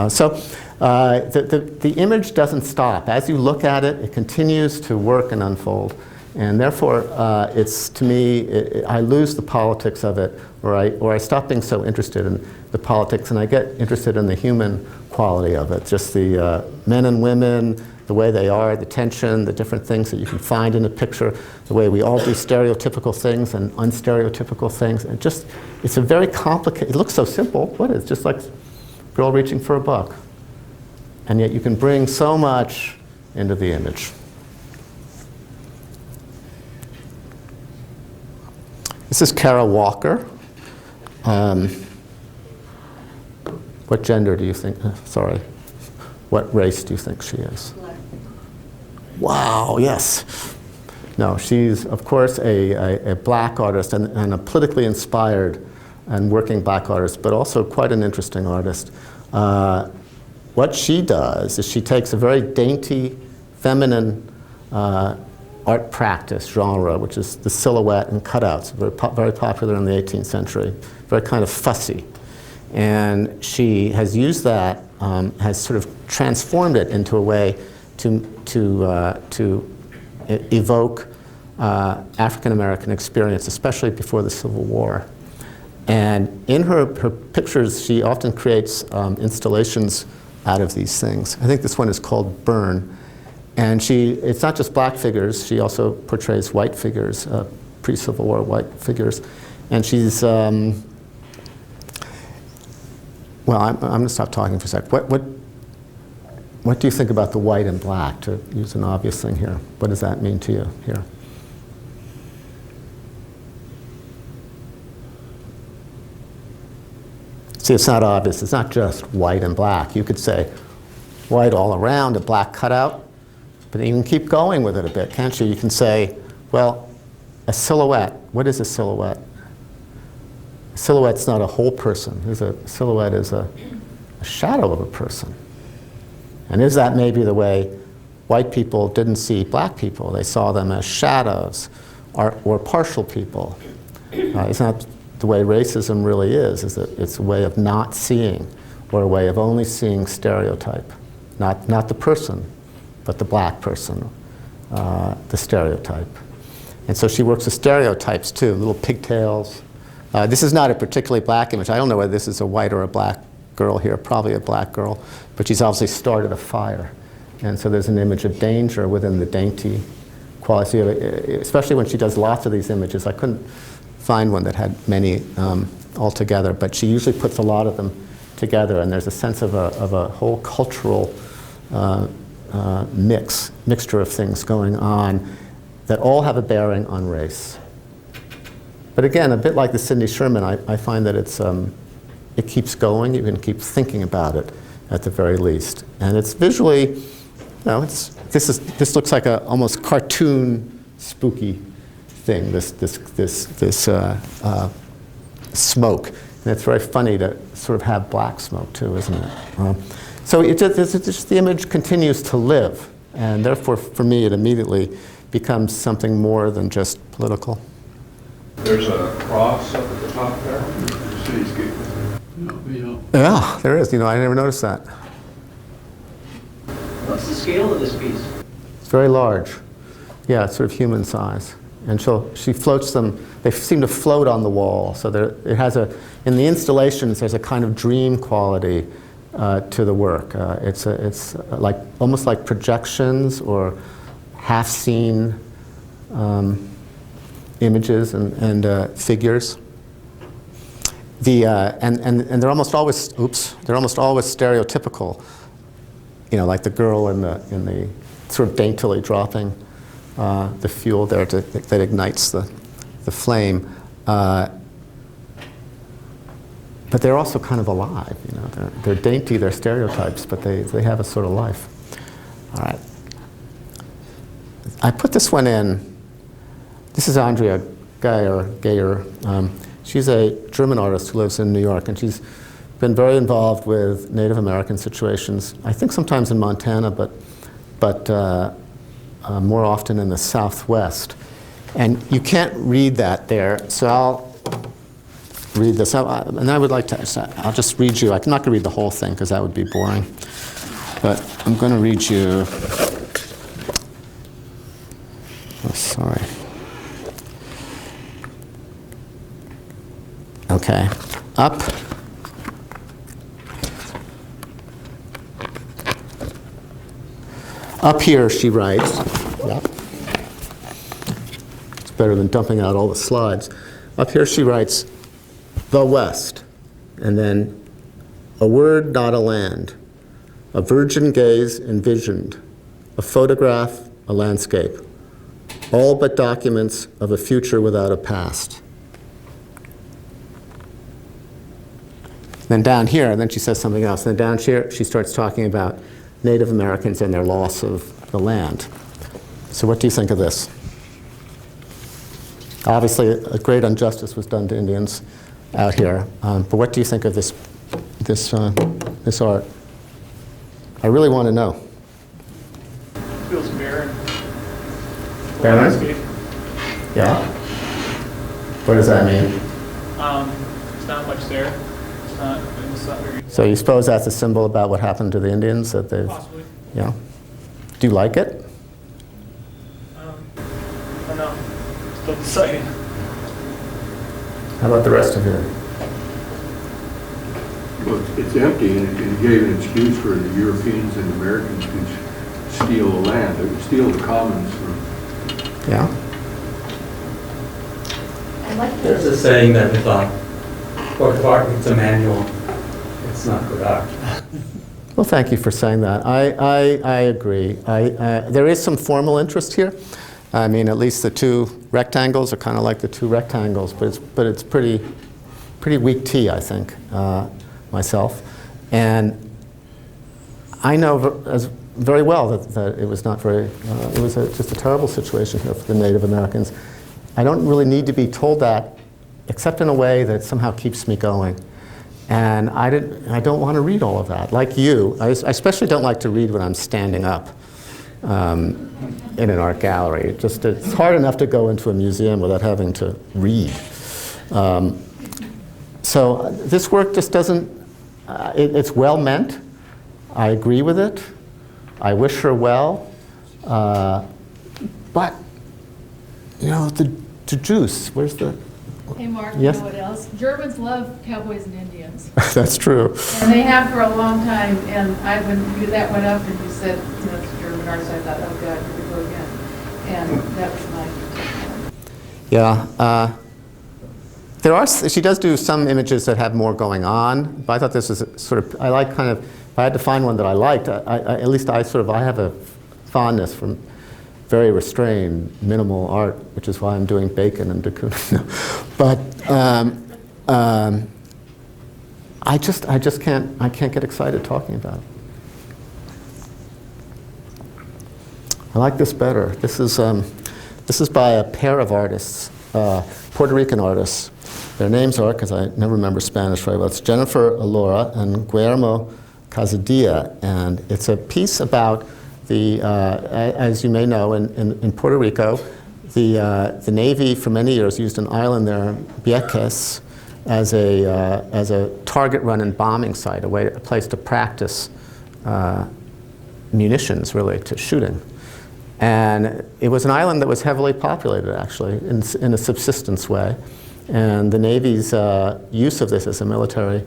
So the image doesn't stop. As you look at it, it continues to work and unfold. And therefore, it's, to me, I lose the politics of it, or I stop being so interested in the politics, and I get interested in the human quality of it, just the men and women, the way they are, the tension, the different things that you can find in a picture, the way we all do stereotypical things and unstereotypical things. And it's a very complicated, it looks so simple. What is it? Just like a girl reaching for a book. And yet you can bring so much into the image. This is Kara Walker. What gender do you think, sorry, what race do you think she is? wow, yes. No, she's, of course, a black artist and a politically inspired and working black artist, but also quite an interesting artist. What she does is she takes a very dainty, feminine art practice genre, which is the silhouette and cutouts, very popular in the 18th century, very kind of fussy. And she has used that, has sort of transformed it into a way to evoke African-American experience, especially before the Civil War. And in her pictures, she often creates installations out of these things. I think this one is called Burn. And it's not just black figures, she also portrays white figures, pre-Civil War white figures. And she's, well, I'm going to stop talking for a sec. What do you think about the white and black, to use an obvious thing here? What does that mean to you here? See, it's not obvious. It's not just white and black. You could say white all around, a black cutout, but you can keep going with it a bit, can't you? You can say, well, a silhouette. What is a silhouette? A silhouette's not a whole person. A silhouette is a shadow of a person. And is that maybe the way white people didn't see black people? They saw them as shadows or partial people. It's not the way racism really is that it's a way of not seeing, or a way of only seeing stereotype. Not the person, but the black person, the stereotype. And so she works with stereotypes too, little pigtails. This is not a particularly black image. I don't know whether this is a white or a black girl here, probably a black girl, but she's obviously started a fire. And so there's an image of danger within the dainty quality, especially when she does lots of these images. I couldn't find one that had many altogether, but she usually puts a lot of them together, and there's a sense of a whole cultural mixture of things going on that all have a bearing on race. But again, a bit like the Sidney Sherman, I find that it keeps going. You can keep thinking about it at the very least. And it's visually, this looks like a almost cartoon, spooky thing, this smoke. And it's very funny to sort of have black smoke too, isn't it? So the image continues to live, and therefore for me it immediately becomes something more than just political. There's a cross up at the top there. Cityscape. Yeah, there is. I never noticed that. What's the scale of this piece? It's very large. Yeah, it's sort of human size. And she floats them. They seem to float on the wall. So it has in the installations, there's a kind of dream quality to the work. It's like almost like projections or half-seen images and figures. And they're almost always stereotypical. Like the girl in the sort of daintily dropping the fuel there that ignites the flame. But they're also kind of alive. They're dainty, they're stereotypes, but they have a sort of life. All right. I put this one in. This is Andrea Geyer. She's a German artist who lives in New York, and she's been very involved with Native American situations, I think sometimes in Montana, but more often in the Southwest. And you can't read that there, so I'll read this. And I would like to, I'll just read you. I'm not going to read the whole thing because that would be boring. But I'm going to read you, oh, sorry. Okay, Up here she writes, yep. It's better than dumping out all the slides. Up here she writes, the West, and then a word, not a land, a virgin gaze envisioned, a photograph, a landscape, all but documents of a future without a past. Then down here, and then she says something else. Then down here, she starts talking about Native Americans and their loss of the land. So what do you think of this? Obviously, a great injustice was done to Indians out here, but what do you think of this art? I really want to know. Feels barren. Barren? Landscape. Yeah? What does that mean? There's not much there. It's not very, So you suppose that's a symbol about what happened to the Indians, that they've, possibly. yeah? Do you like it? I don't know. Still deciding. How about the rest of you? Well, it's empty, and it gave an excuse for the Europeans and Americans to steal the land, steal the commons from. Yeah? I like There's this. a saying that if a work of art needs a manual, it's not good art. Well, thank you for saying that. I agree. There is some formal interest here. I mean, at least the two rectangles are kind of like the two rectangles, but it's pretty weak tea, I think, myself. And I know very well that it was not very, it was just a terrible situation here for the Native Americans. I don't really need to be told that, except in a way that somehow keeps me going. And I don't want to read all of that. Like you, I especially don't like to read when I'm standing up in an art gallery. It's hard enough to go into a museum without having to read. So this work just doesn't, it's well meant. I agree with it. I wish her well. But, you know, the juice, where's the... Hey, Mark, Yes? you know what else? Germans love cowboys and Indians. That's true. And they have for a long time, and when that went up and you said, you know, it's German art, so I thought, oh God, here we go again. And that was my Yeah. She does do some images that have more going on, but I thought this was sort of, I like kind of, if I had to find one that I liked, at least I have a fondness for very restrained, minimal art, which is why I'm doing Bacon and de Kooning. But I just can't get excited talking about it. I like this better. This is by a pair of artists, Puerto Rican artists. Their names are, because I never remember Spanish very well, it's Jennifer Alora and Guillermo Casadilla, and it's a piece about as you may know, in Puerto Rico, the Navy for many years used an island there, Vieques, as a target run and bombing site, a place to practice munitions, really, to shooting. And it was an island that was heavily populated, actually, in a subsistence way. And the Navy's use of this as a military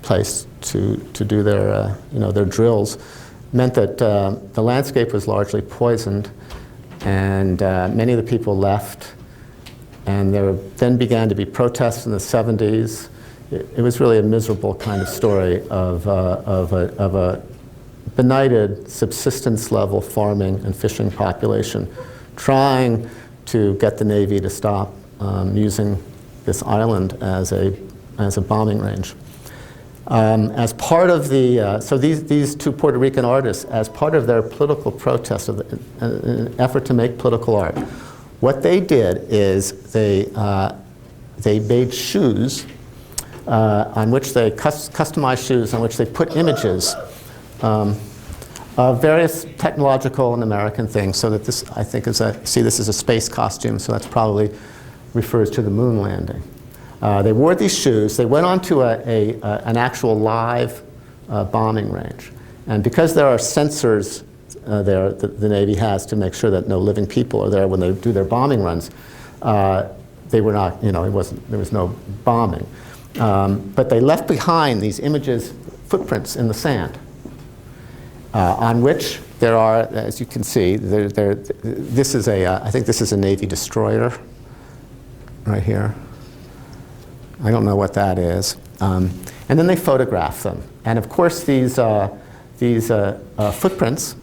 place to do their drills meant that the landscape was largely poisoned, and many of the people left, and there then began to be protests in the 70s. It was really a miserable kind of story of a benighted subsistence-level farming and fishing population trying to get the Navy to stop using this island as a bombing range. As part of so these two Puerto Rican artists, as part of their political protest, an effort to make political art, what they did is they made shoes on which they customized shoes on which they put images of various technological and American things. So that this, I think, this is a space costume. So that's probably refers to the moon landing. They wore these shoes. They went onto an actual live bombing range. And because there are sensors there that the Navy has to make sure that no living people are there when they do their bombing runs, they were not, there was no bombing. But they left behind these images, footprints in the sand, on which there are, as you can see, this is I think this is a Navy destroyer right here. I don't know what that is. And then they photograph them. And of course, these footprints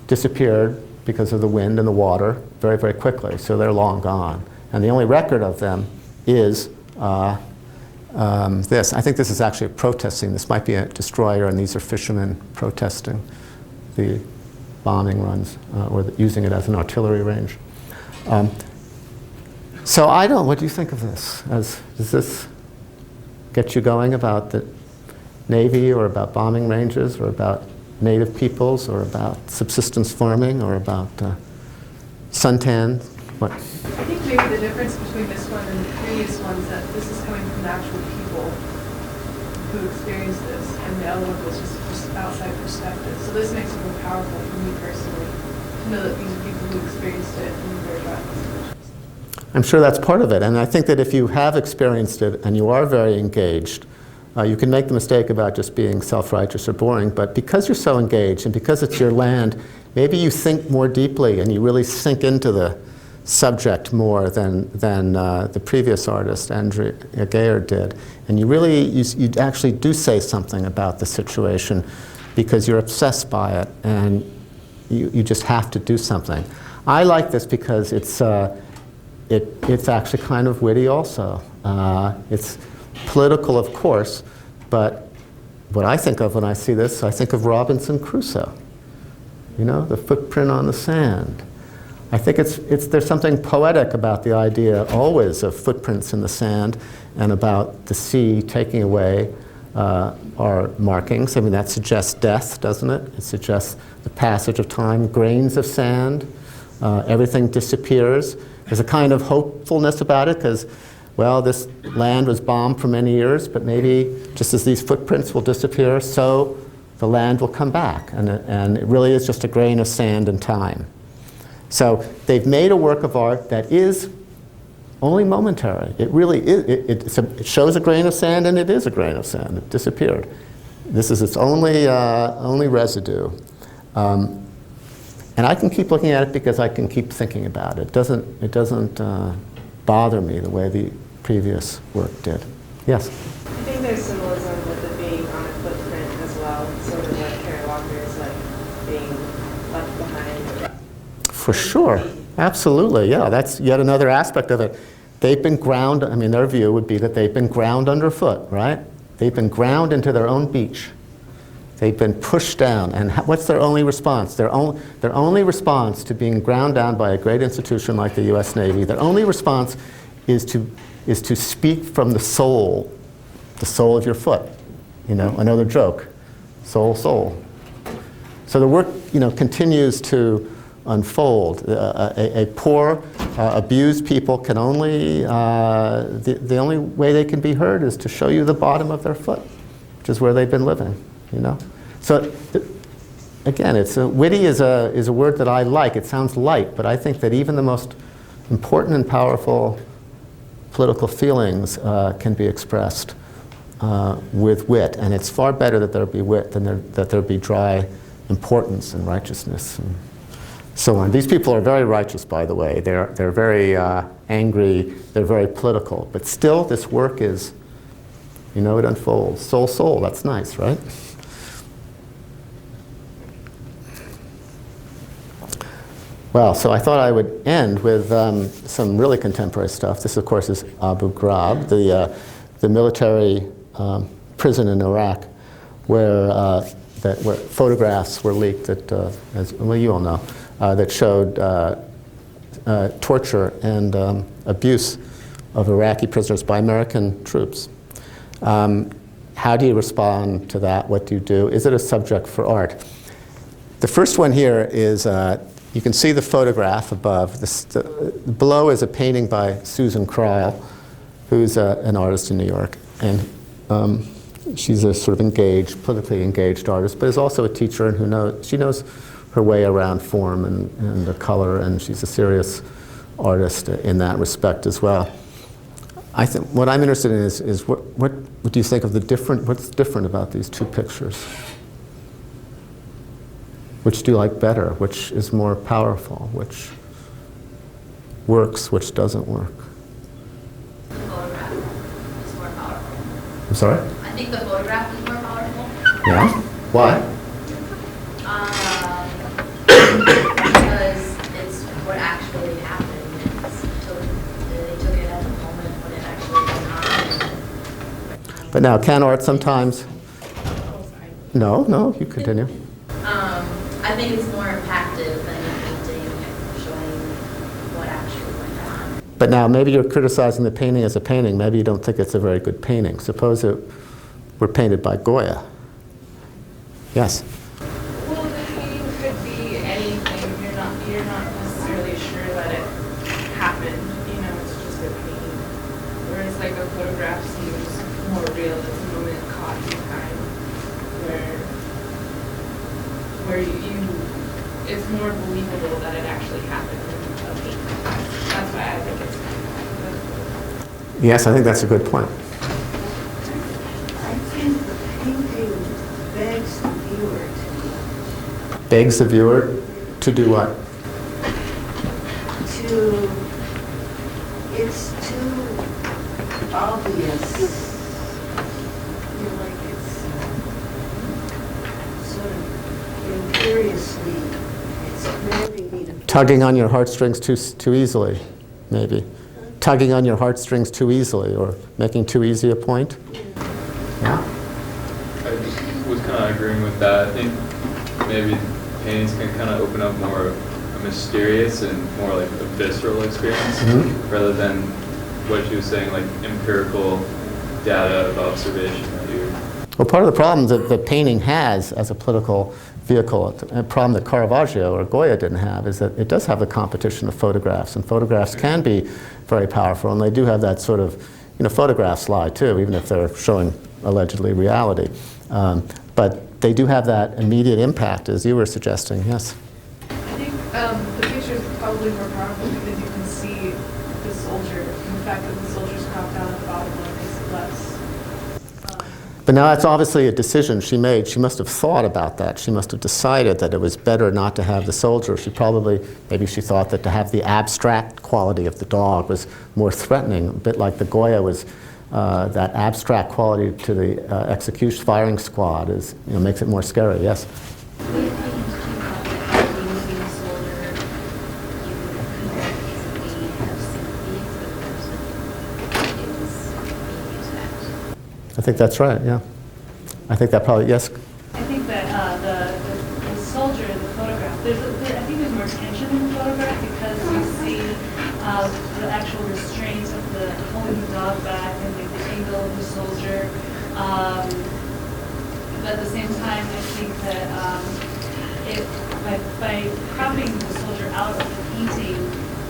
disappeared because of the wind and the water very, very quickly. So they're long gone. And the only record of them is this. I think this is actually protesting. This might be a destroyer, and these are fishermen protesting the bombing runs or using it as an artillery range. So what do you think of this? Does this get you going about the Navy or about bombing ranges or about native peoples or about subsistence farming or about suntan? What? I think maybe the difference between this one and the previous one is that this is coming from actual people who experienced this, and the other one was just outside perspective. So this makes it more powerful for me personally to know that these are people who experienced it in their lives. I'm sure that's part of it, and I think that if you have experienced it and you are very engaged, you can make the mistake about just being self-righteous or boring, but because you're so engaged and because it's your land, maybe you think more deeply and you really sink into the subject more than the previous artist, Andrea Geyer, did. And you actually do say something about the situation because you're obsessed by it and you just have to do something. I like this because it's actually kind of witty also. It's political, of course, but what I think of when I see this, I think of Robinson Crusoe. You know, the footprint on the sand. I think there's something poetic about the idea always of footprints in the sand and about the sea taking away our markings. I mean, that suggests death, doesn't it? It suggests the passage of time, grains of sand, everything disappears. There's a kind of hopefulness about it because, well, this land was bombed for many years, but maybe just as these footprints will disappear, so the land will come back. And it really is just a grain of sand in time. So they've made a work of art that is only momentary. It really is. It shows a grain of sand, and it is a grain of sand. It disappeared. This is its only residue. And I can keep looking at it because I can keep thinking about it. It doesn't bother me the way the previous work did. Yes? I think there's symbolism with it being on a footprint as well, sort of like Carrie Walker's like being left behind. For sure. Absolutely, yeah. That's yet another aspect of it. They've been ground, I mean, their view would be that they've been ground underfoot, right? They've been ground into their own beach. They've been pushed down. And what's their only response? Their only response to being ground down by a great institution like the US Navy, their only response is to speak from the sole of your foot. You know, another joke, soul. So the work, you know, continues to unfold. A poor, abused people can only, the only way they can be heard is to show you the bottom of their foot, which is where they've been living, you know? So again, witty is a word that I like. It sounds light, but I think that even the most important and powerful political feelings can be expressed with wit, and it's far better that there be wit than that there be dry importance and righteousness and so on. These people are very righteous, by the way. They're very angry. They're very political, but still, this work is, you know, it unfolds. Soul. That's nice, right? Well, so I thought I would end with some really contemporary stuff. This, of course, is Abu Ghraib, the military prison in Iraq, where photographs were leaked that, as well, you all know, that showed torture and abuse of Iraqi prisoners by American troops. How do you respond to that? What do you do? Is it a subject for art? The first one here is, you can see the photograph above. Below is a painting by Susan Cryle, who's an artist in New York. And she's a sort of politically engaged artist, but is also a teacher and she knows her way around form and the color, and she's a serious artist in that respect as well. I think what I'm interested in is what do you think of what's different about these two pictures? Which do you like better? Which is more powerful? Which works? Which doesn't work? The photograph is more powerful. I'm sorry? I think the photograph is more powerful. Yeah? Why? Because it's what actually happened. They took it at the moment when it actually happened. But now, can art sometimes? No, you continue. I think it's more impactful than a painting showing what actually went on. But now, maybe you're criticizing the painting as a painting. Maybe you don't think it's a very good painting. Suppose it were painted by Goya. Yes? Well, the painting could be anything. You're not necessarily sure that it happened. You know, it's just a painting. Whereas like a photograph seems more real. It's a moment caught in time where you it's more believable that it actually happened in a painting. That's why I think it's kind of Yes, I think that's a good point. I think the painting begs the viewer to watch. Begs the viewer to do what? It's too obvious. You know, like it's sort of imperiously, it's grabbing me to. Tugging on your heartstrings too easily, maybe. Tugging on your heartstrings too easily, or making too easy a point. Yeah? I was kind of agreeing with that. I think maybe paintings can kind of open up more a mysterious and more like a visceral experience rather than what she was saying, like empirical data of observation that you. Well, part of the problem that the painting has as a political vehicle, a problem that Caravaggio or Goya didn't have, is that it does have the competition of photographs, and photographs can be very powerful, and they do have that sort of, photographs lie too, even if they're showing allegedly reality. But they do have that immediate impact, as you were suggesting, yes? I think the picture is probably more powerful because you can see the soldier, and the fact that the soldier's cropped out at the bottom one is less. But now that's obviously a decision she made. She must have thought about that. She must have decided that it was better not to have the soldier. Maybe she thought that to have the abstract quality of the dog was more threatening, a bit like the Goya was, that abstract quality to the execution firing squad makes it more scary, yes? I think that's right, yeah. I think that probably, yes? I think that the soldier in the photograph, I think there's more tension in the photograph because you see the actual restraints of the holding the dog back and the angle of the soldier. But at the same time, I think that by cropping the soldier out of the painting,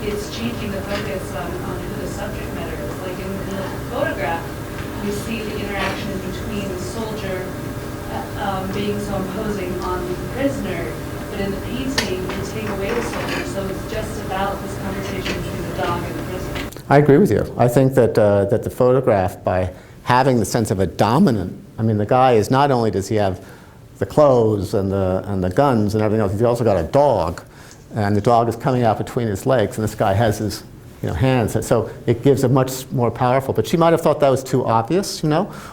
it's changing the focus on who the subject matter is. Like in the photograph, we see the interaction between the soldier being so imposing on the prisoner, but in the painting, you take away the soldier, so it's just about this conversation between the dog and the prisoner. I agree with you. I think that that the photograph, by having the sense of a dominant, the guy is not only does he have the clothes and the guns and everything else, he's also got a dog, and the dog is coming out between his legs, and this guy has his hands. So it gives a much more powerful, but she might have thought that was too obvious,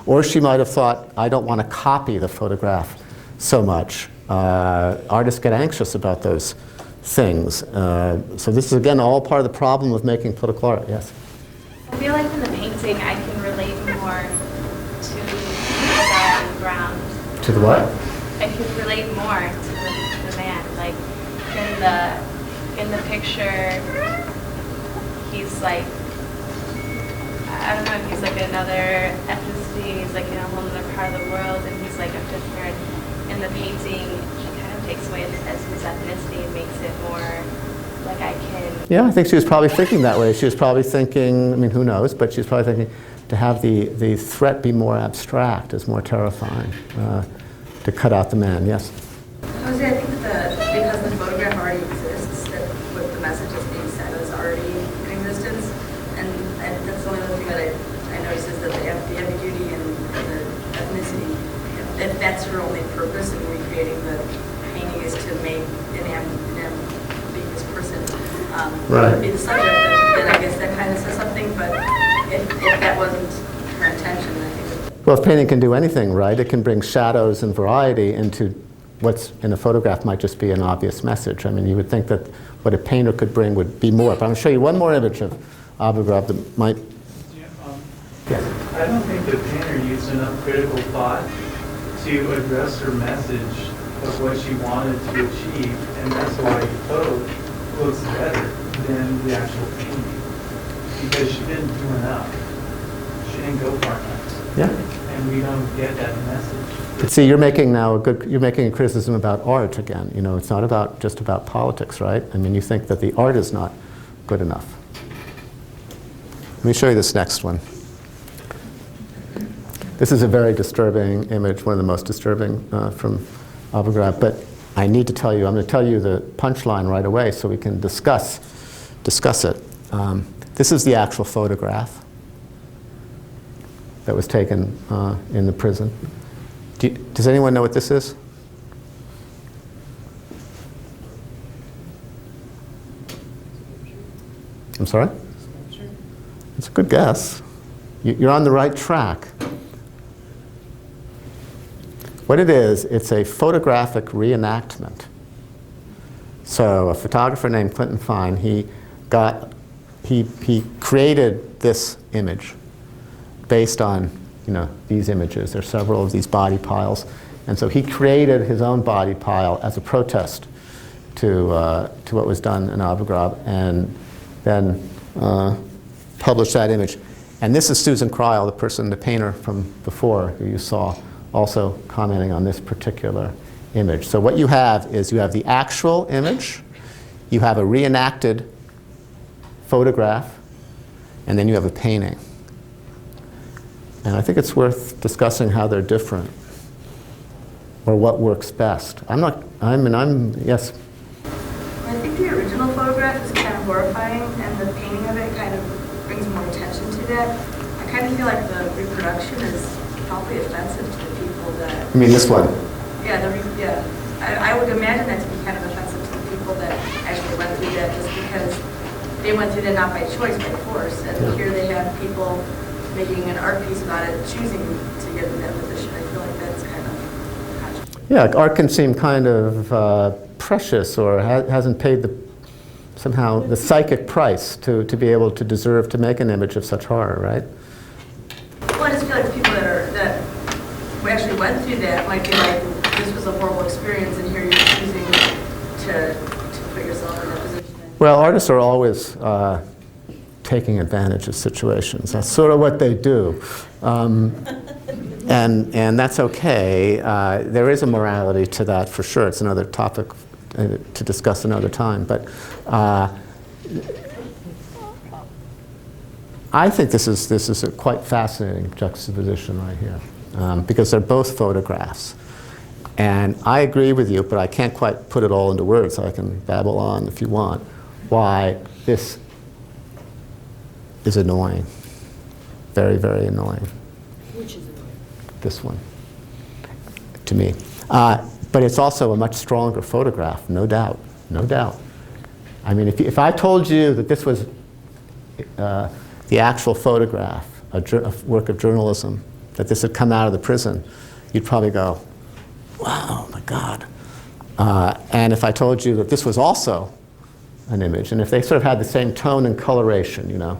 or she might have thought, I don't want to copy the photograph so much. Artists get anxious about those things. So this is, again, all part of the problem of making political art, yes? I feel like in the painting I can relate more to the dog and ground. To the what? I can relate more to the man. Like in the picture, he's like, I don't know if he's like another ethnicity, he's like in a whole other part of the world, and he's like a prisoner. In the painting, he kind of takes away his ethnicity and makes it more like I can. Yeah, I think she was probably thinking that way. She was probably thinking, who knows, but she was probably thinking to have the threat be more abstract is more terrifying, to cut out the man, yes? Jose, I think that because the photograph already exists, that what the message is being said is already in existence, and that's the only other thing that I noticed is that the ambiguity and the ethnicity, if that's her only purpose in recreating the painting is to make an ambiguous person be the subject, then I guess that kind of says something, but if that wasn't her intention, I think well, if painting can do anything, right, it can bring shadows and variety into what's in a photograph might just be an obvious message. You would think that what a painter could bring would be more. But I'm going to show you one more image of Abu Ghraib that might... Yes. I don't think the painter used enough critical thought to address her message of what she wanted to achieve, and that's why Poe looks better than the actual painting, because she didn't do enough. She didn't go far enough. Yeah. And we don't get that message. But see, you're making a criticism about art again. You know, it's not just about politics, right? I mean, you think that the art is not good enough. Let me show you this next one. This is a very disturbing image, one of the most disturbing from Abu Ghraib. But I need to tell you, I'm going to tell you the punchline right away so we can discuss it. This is the actual photograph that was taken in the prison. Does anyone know what this is? I'm sorry? It's a good guess. You're on the right track. What it is, it's a photographic reenactment. So a photographer named Clinton Fine, he created this image based on, you know, these images. There's several of these body piles. And so he created his own body pile as a protest to what was done in Abu Ghraib, and then published that image. And this is Susan Cryle, the painter from before, who you saw, also commenting on this particular image. So what you have is you have the actual image, you have a reenacted photograph, and then you have a painting. And I think it's worth discussing how they're different, or what works best. Yes? I think the original photograph is kind of horrifying, and the painting of it kind of brings more attention to that. I kind of feel like the reproduction is probably offensive to the people that... You mean this one? Yeah, I would imagine that to be kind of offensive to the people that actually went through that, just because they went through that not by choice, by force. And here they have people making an art piece about it, choosing to get in that position. I feel like that's kind of controversial. Yeah, art can seem kind of precious, or hasn't paid somehow the psychic price to be able to deserve to make an image of such horror, right? Well, I just feel like the people that actually went through that might be like, this was a horrible experience, and here you're choosing to put yourself in that position. Well, artists are always taking advantage of situations. That's sort of what they do. And that's okay. There is a morality to that for sure. It's another topic to discuss another time. But I think this is a quite fascinating juxtaposition right here, because they're both photographs. And I agree with you, but I can't quite put it all into words. I can babble on if you want, why this is annoying. Very, very annoying. Which is annoying? This one, to me. But it's also a much stronger photograph, no doubt, no doubt. I mean, if I told you that this was the actual photograph, a work of journalism, that this had come out of the prison, you'd probably go, wow, my God. And if I told you that this was also an image, and if they sort of had the same tone and coloration, you know,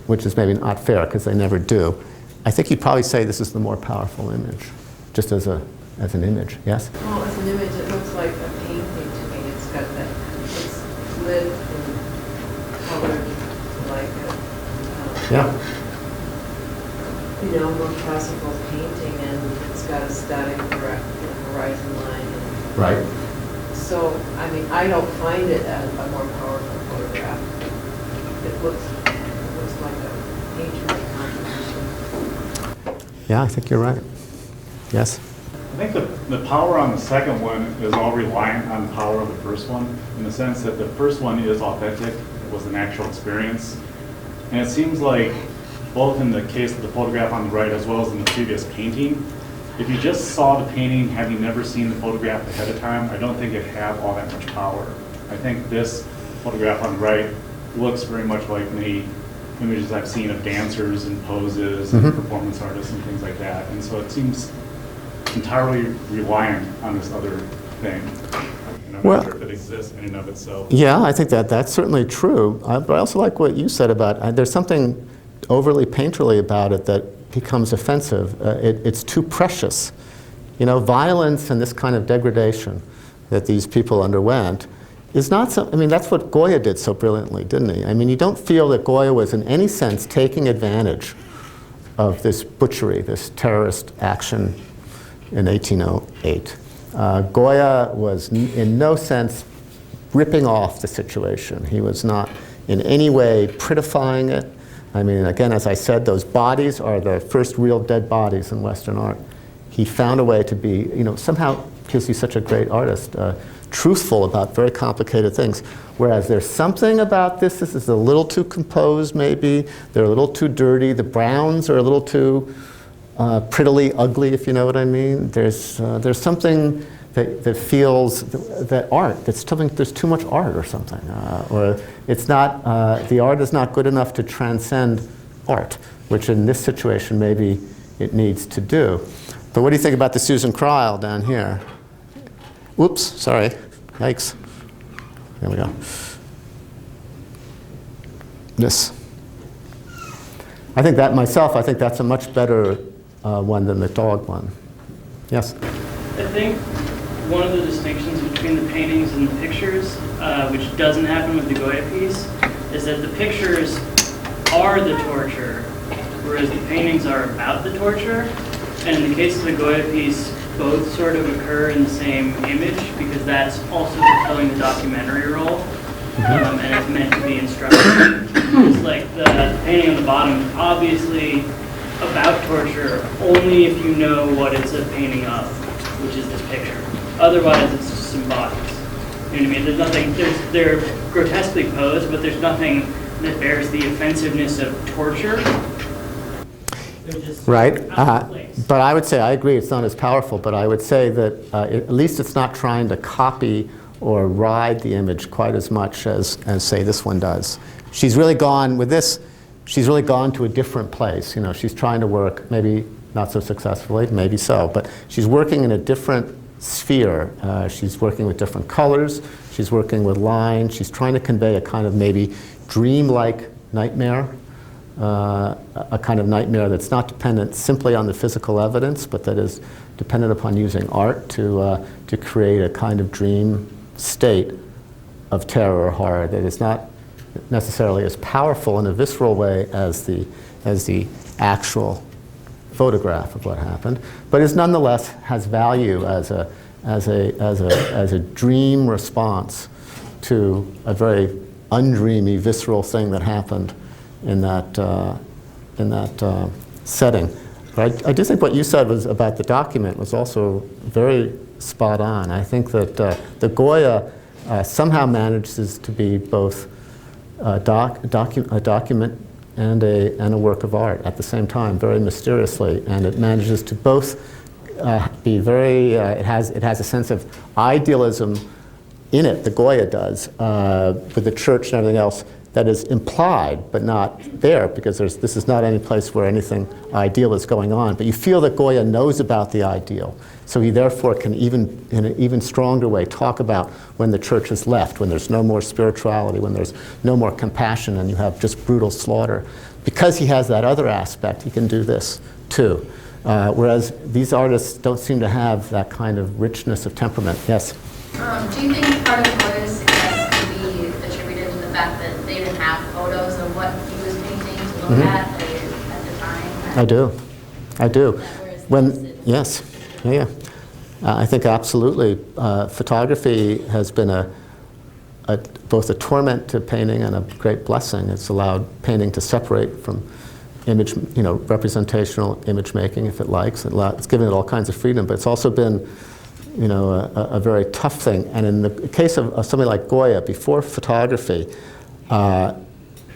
which is maybe not fair because they never do, I think you'd probably say this is the more powerful image, just as an image, yes? Well, as an image, it looks like a painting to me. It's got that, it's lit and colored like Yeah. You know, more classical painting, and it's got a static horizon line. And Right. so, I mean, I don't find it as a more powerful photograph. It looks like a painterly composition. Yeah, I think you're right. Yes? I think the power on the second one is all reliant on the power of the first one, in the sense that the first one is authentic, it was an actual experience. And it seems like, both in the case of the photograph on the right as well as in the previous painting, if you just saw the painting having never seen the photograph ahead of time, I don't think it'd have all that much power. I think this photograph on the right looks very much like many images I've seen of dancers and poses and performance artists and things like that. And so it seems entirely reliant on this other thing. And I'm not sure if it exists in and of itself. Yeah, I think that's certainly true. But I also like what you said about, there's something overly painterly about it that becomes offensive. It's too precious. Violence and this kind of degradation that these people underwent is not so, I mean, that's what Goya did so brilliantly, didn't he? I mean, you don't feel that Goya was in any sense taking advantage of this butchery, this terrorist action in 1808. Goya was in no sense ripping off the situation. He was not in any way prettifying it. I mean, again, as I said, those bodies are the first real dead bodies in Western art. He found a way to be, somehow, because he's such a great artist, truthful about very complicated things. Whereas there's something about this is a little too composed, maybe. They're a little too dirty. The browns are a little too prettily ugly, if you know what I mean. There's something that feels that art, there's too much art or something. Or it's not, the art is not good enough to transcend art, which in this situation maybe it needs to do. But what do you think about the Susan Cryle down here? Whoops, sorry, yikes. There we go. This. I think that's a much better one than the dog one. Yes? I think one of the distinctions between the paintings and the pictures, which doesn't happen with the Goya piece, is that the pictures are the torture, whereas the paintings are about the torture. And in the case of the Goya piece, both sort of occur in the same image because that's also fulfilling the documentary role, and it's meant to be instructive. It's like the painting on the bottom is obviously about torture only if you know what it's a painting of, which is this picture. Otherwise, it's just some bodies. You know what I mean? There's nothing. They're grotesquely posed, but there's nothing that bears the offensiveness of torture. Right, but I would say, I agree, it's not as powerful, but I would say that at least it's not trying to copy or ride the image quite as much as say, this one does. She's really gone, with this, she's really gone to a different place. She's trying to work, maybe not so successfully, maybe so, but she's working in a different sphere. She's working with different colors, she's working with lines, she's trying to convey a kind of maybe dream-like nightmare. A kind of nightmare that's not dependent simply on the physical evidence, but that is dependent upon using art to create a kind of dream state of terror or horror that is not necessarily as powerful in a visceral way as the actual photograph of what happened, but is nonetheless has value as a dream response to a very undreamy, visceral thing that happened in that setting. But I do think what you said was about the document was also very spot on. I think that the Goya somehow manages to be both a document and a work of art at the same time, very mysteriously, and it manages to both be very. It has a sense of idealism in it. The Goya does with the church and everything else. That is implied, but not there, because this is not any place where anything ideal is going on. But you feel that Goya knows about the ideal, so he therefore can in an even stronger way talk about when the church is left, when there's no more spirituality, when there's no more compassion, and you have just brutal slaughter. Because he has that other aspect, he can do this too. Whereas these artists don't seem to have that kind of richness of temperament. Yes? Do you think part of Goya's success could be attributed to the fact that they didn't have photos of what he was painting to look at the time? I do. Yes, yeah. I think absolutely. Photography has been both a torment to painting and a great blessing. It's allowed painting to separate from image, representational image making, if it likes. It's given it all kinds of freedom, but it's also been a very tough thing. And in the case of somebody like Goya, before photography,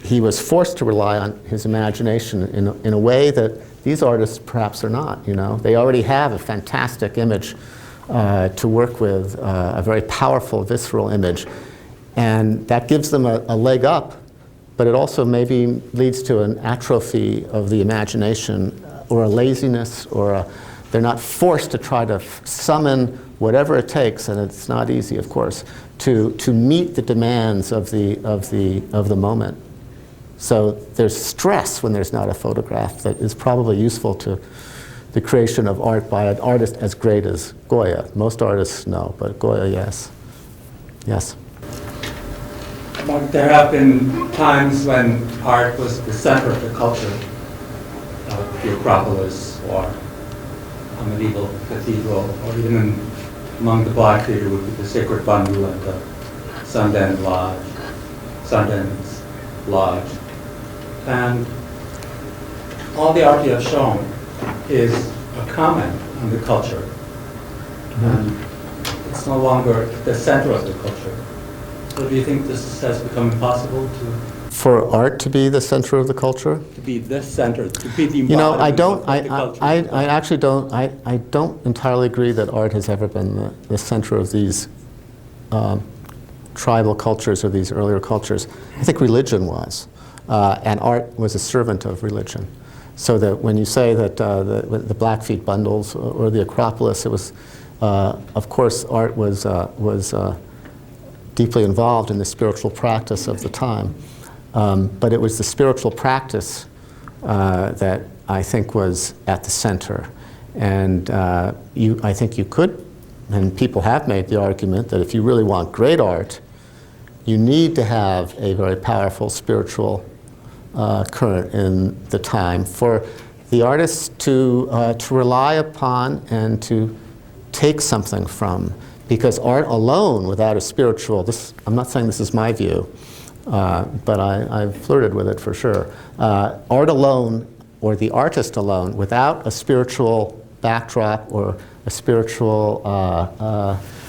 he was forced to rely on his imagination in a way that these artists perhaps are not. They already have a fantastic image to work with, a very powerful, visceral image. And that gives them a leg up, but it also maybe leads to an atrophy of the imagination or a laziness or they're not forced to try to summon whatever it takes, and it's not easy, of course, to meet the demands of the moment. So there's stress when there's not a photograph that is probably useful to the creation of art by an artist as great as Goya. Most artists no, but Goya, yes. Yes. Mark, there have been times when art was the center of the culture, the Acropolis or a medieval cathedral, or even among the Black theater would be the Sacred Bundle and the Sundance Lodge. And all the art you have shown is a comment on the culture. And it's no longer the center of the culture. So do you think this has become impossible For art to be the center of the culture? to be the center, to be the You know, I don't, embodiment of the culture? I actually don't, I don't entirely agree that art has ever been the center of these tribal cultures or these earlier cultures. I think religion was, and art was a servant of religion. So that when you say that the Blackfeet bundles or the Acropolis, it was, of course, art was deeply involved in the spiritual practice of the time. But it was the spiritual practice that I think was at the center. And I think you could, and people have made the argument that if you really want great art, you need to have a very powerful spiritual current in the time for the artists to rely upon and to take something from. Because art alone, without a spiritual, I'm not saying this is my view, but I've flirted with it for sure. Art alone, or the artist alone, without a spiritual backdrop or a spiritual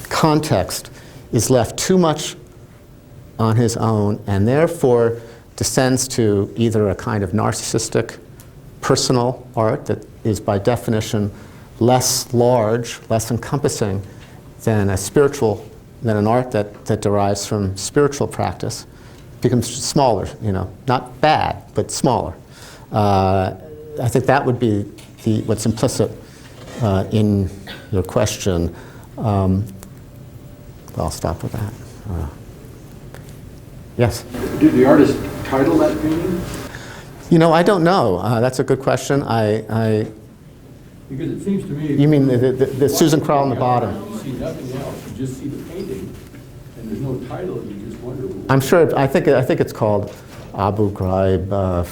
context, is left too much on his own, and therefore descends to either a kind of narcissistic, personal art that is by definition less large, less encompassing than an art that derives from spiritual practice, becomes smaller, not bad, but smaller. I think that would be what's implicit in your question. I'll stop with that. Yes? Did the artist title that painting? I don't know. That's a good question. Because it seems to me... You mean the Susan Crowell on the bottom? You see nothing else, you just see the painting, and there's no title, and you just wonder... I'm sure, I think it's called Abu Ghraib,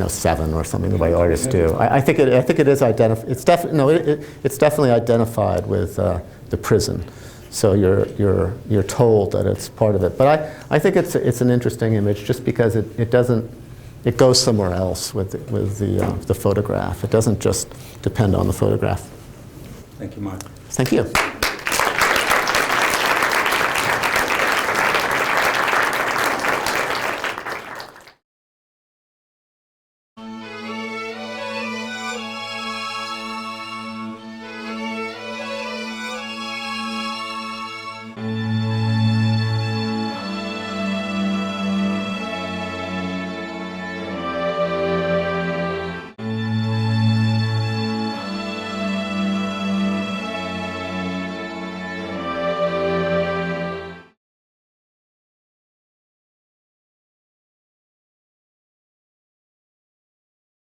7 or something, the way artists do. I think it is identified, it's definitely identified with the prison. So you're told that it's part of it. But I think it's an interesting image just because it goes somewhere else with the photograph. It doesn't just depend on the photograph. Thank you, Mark. Thank you.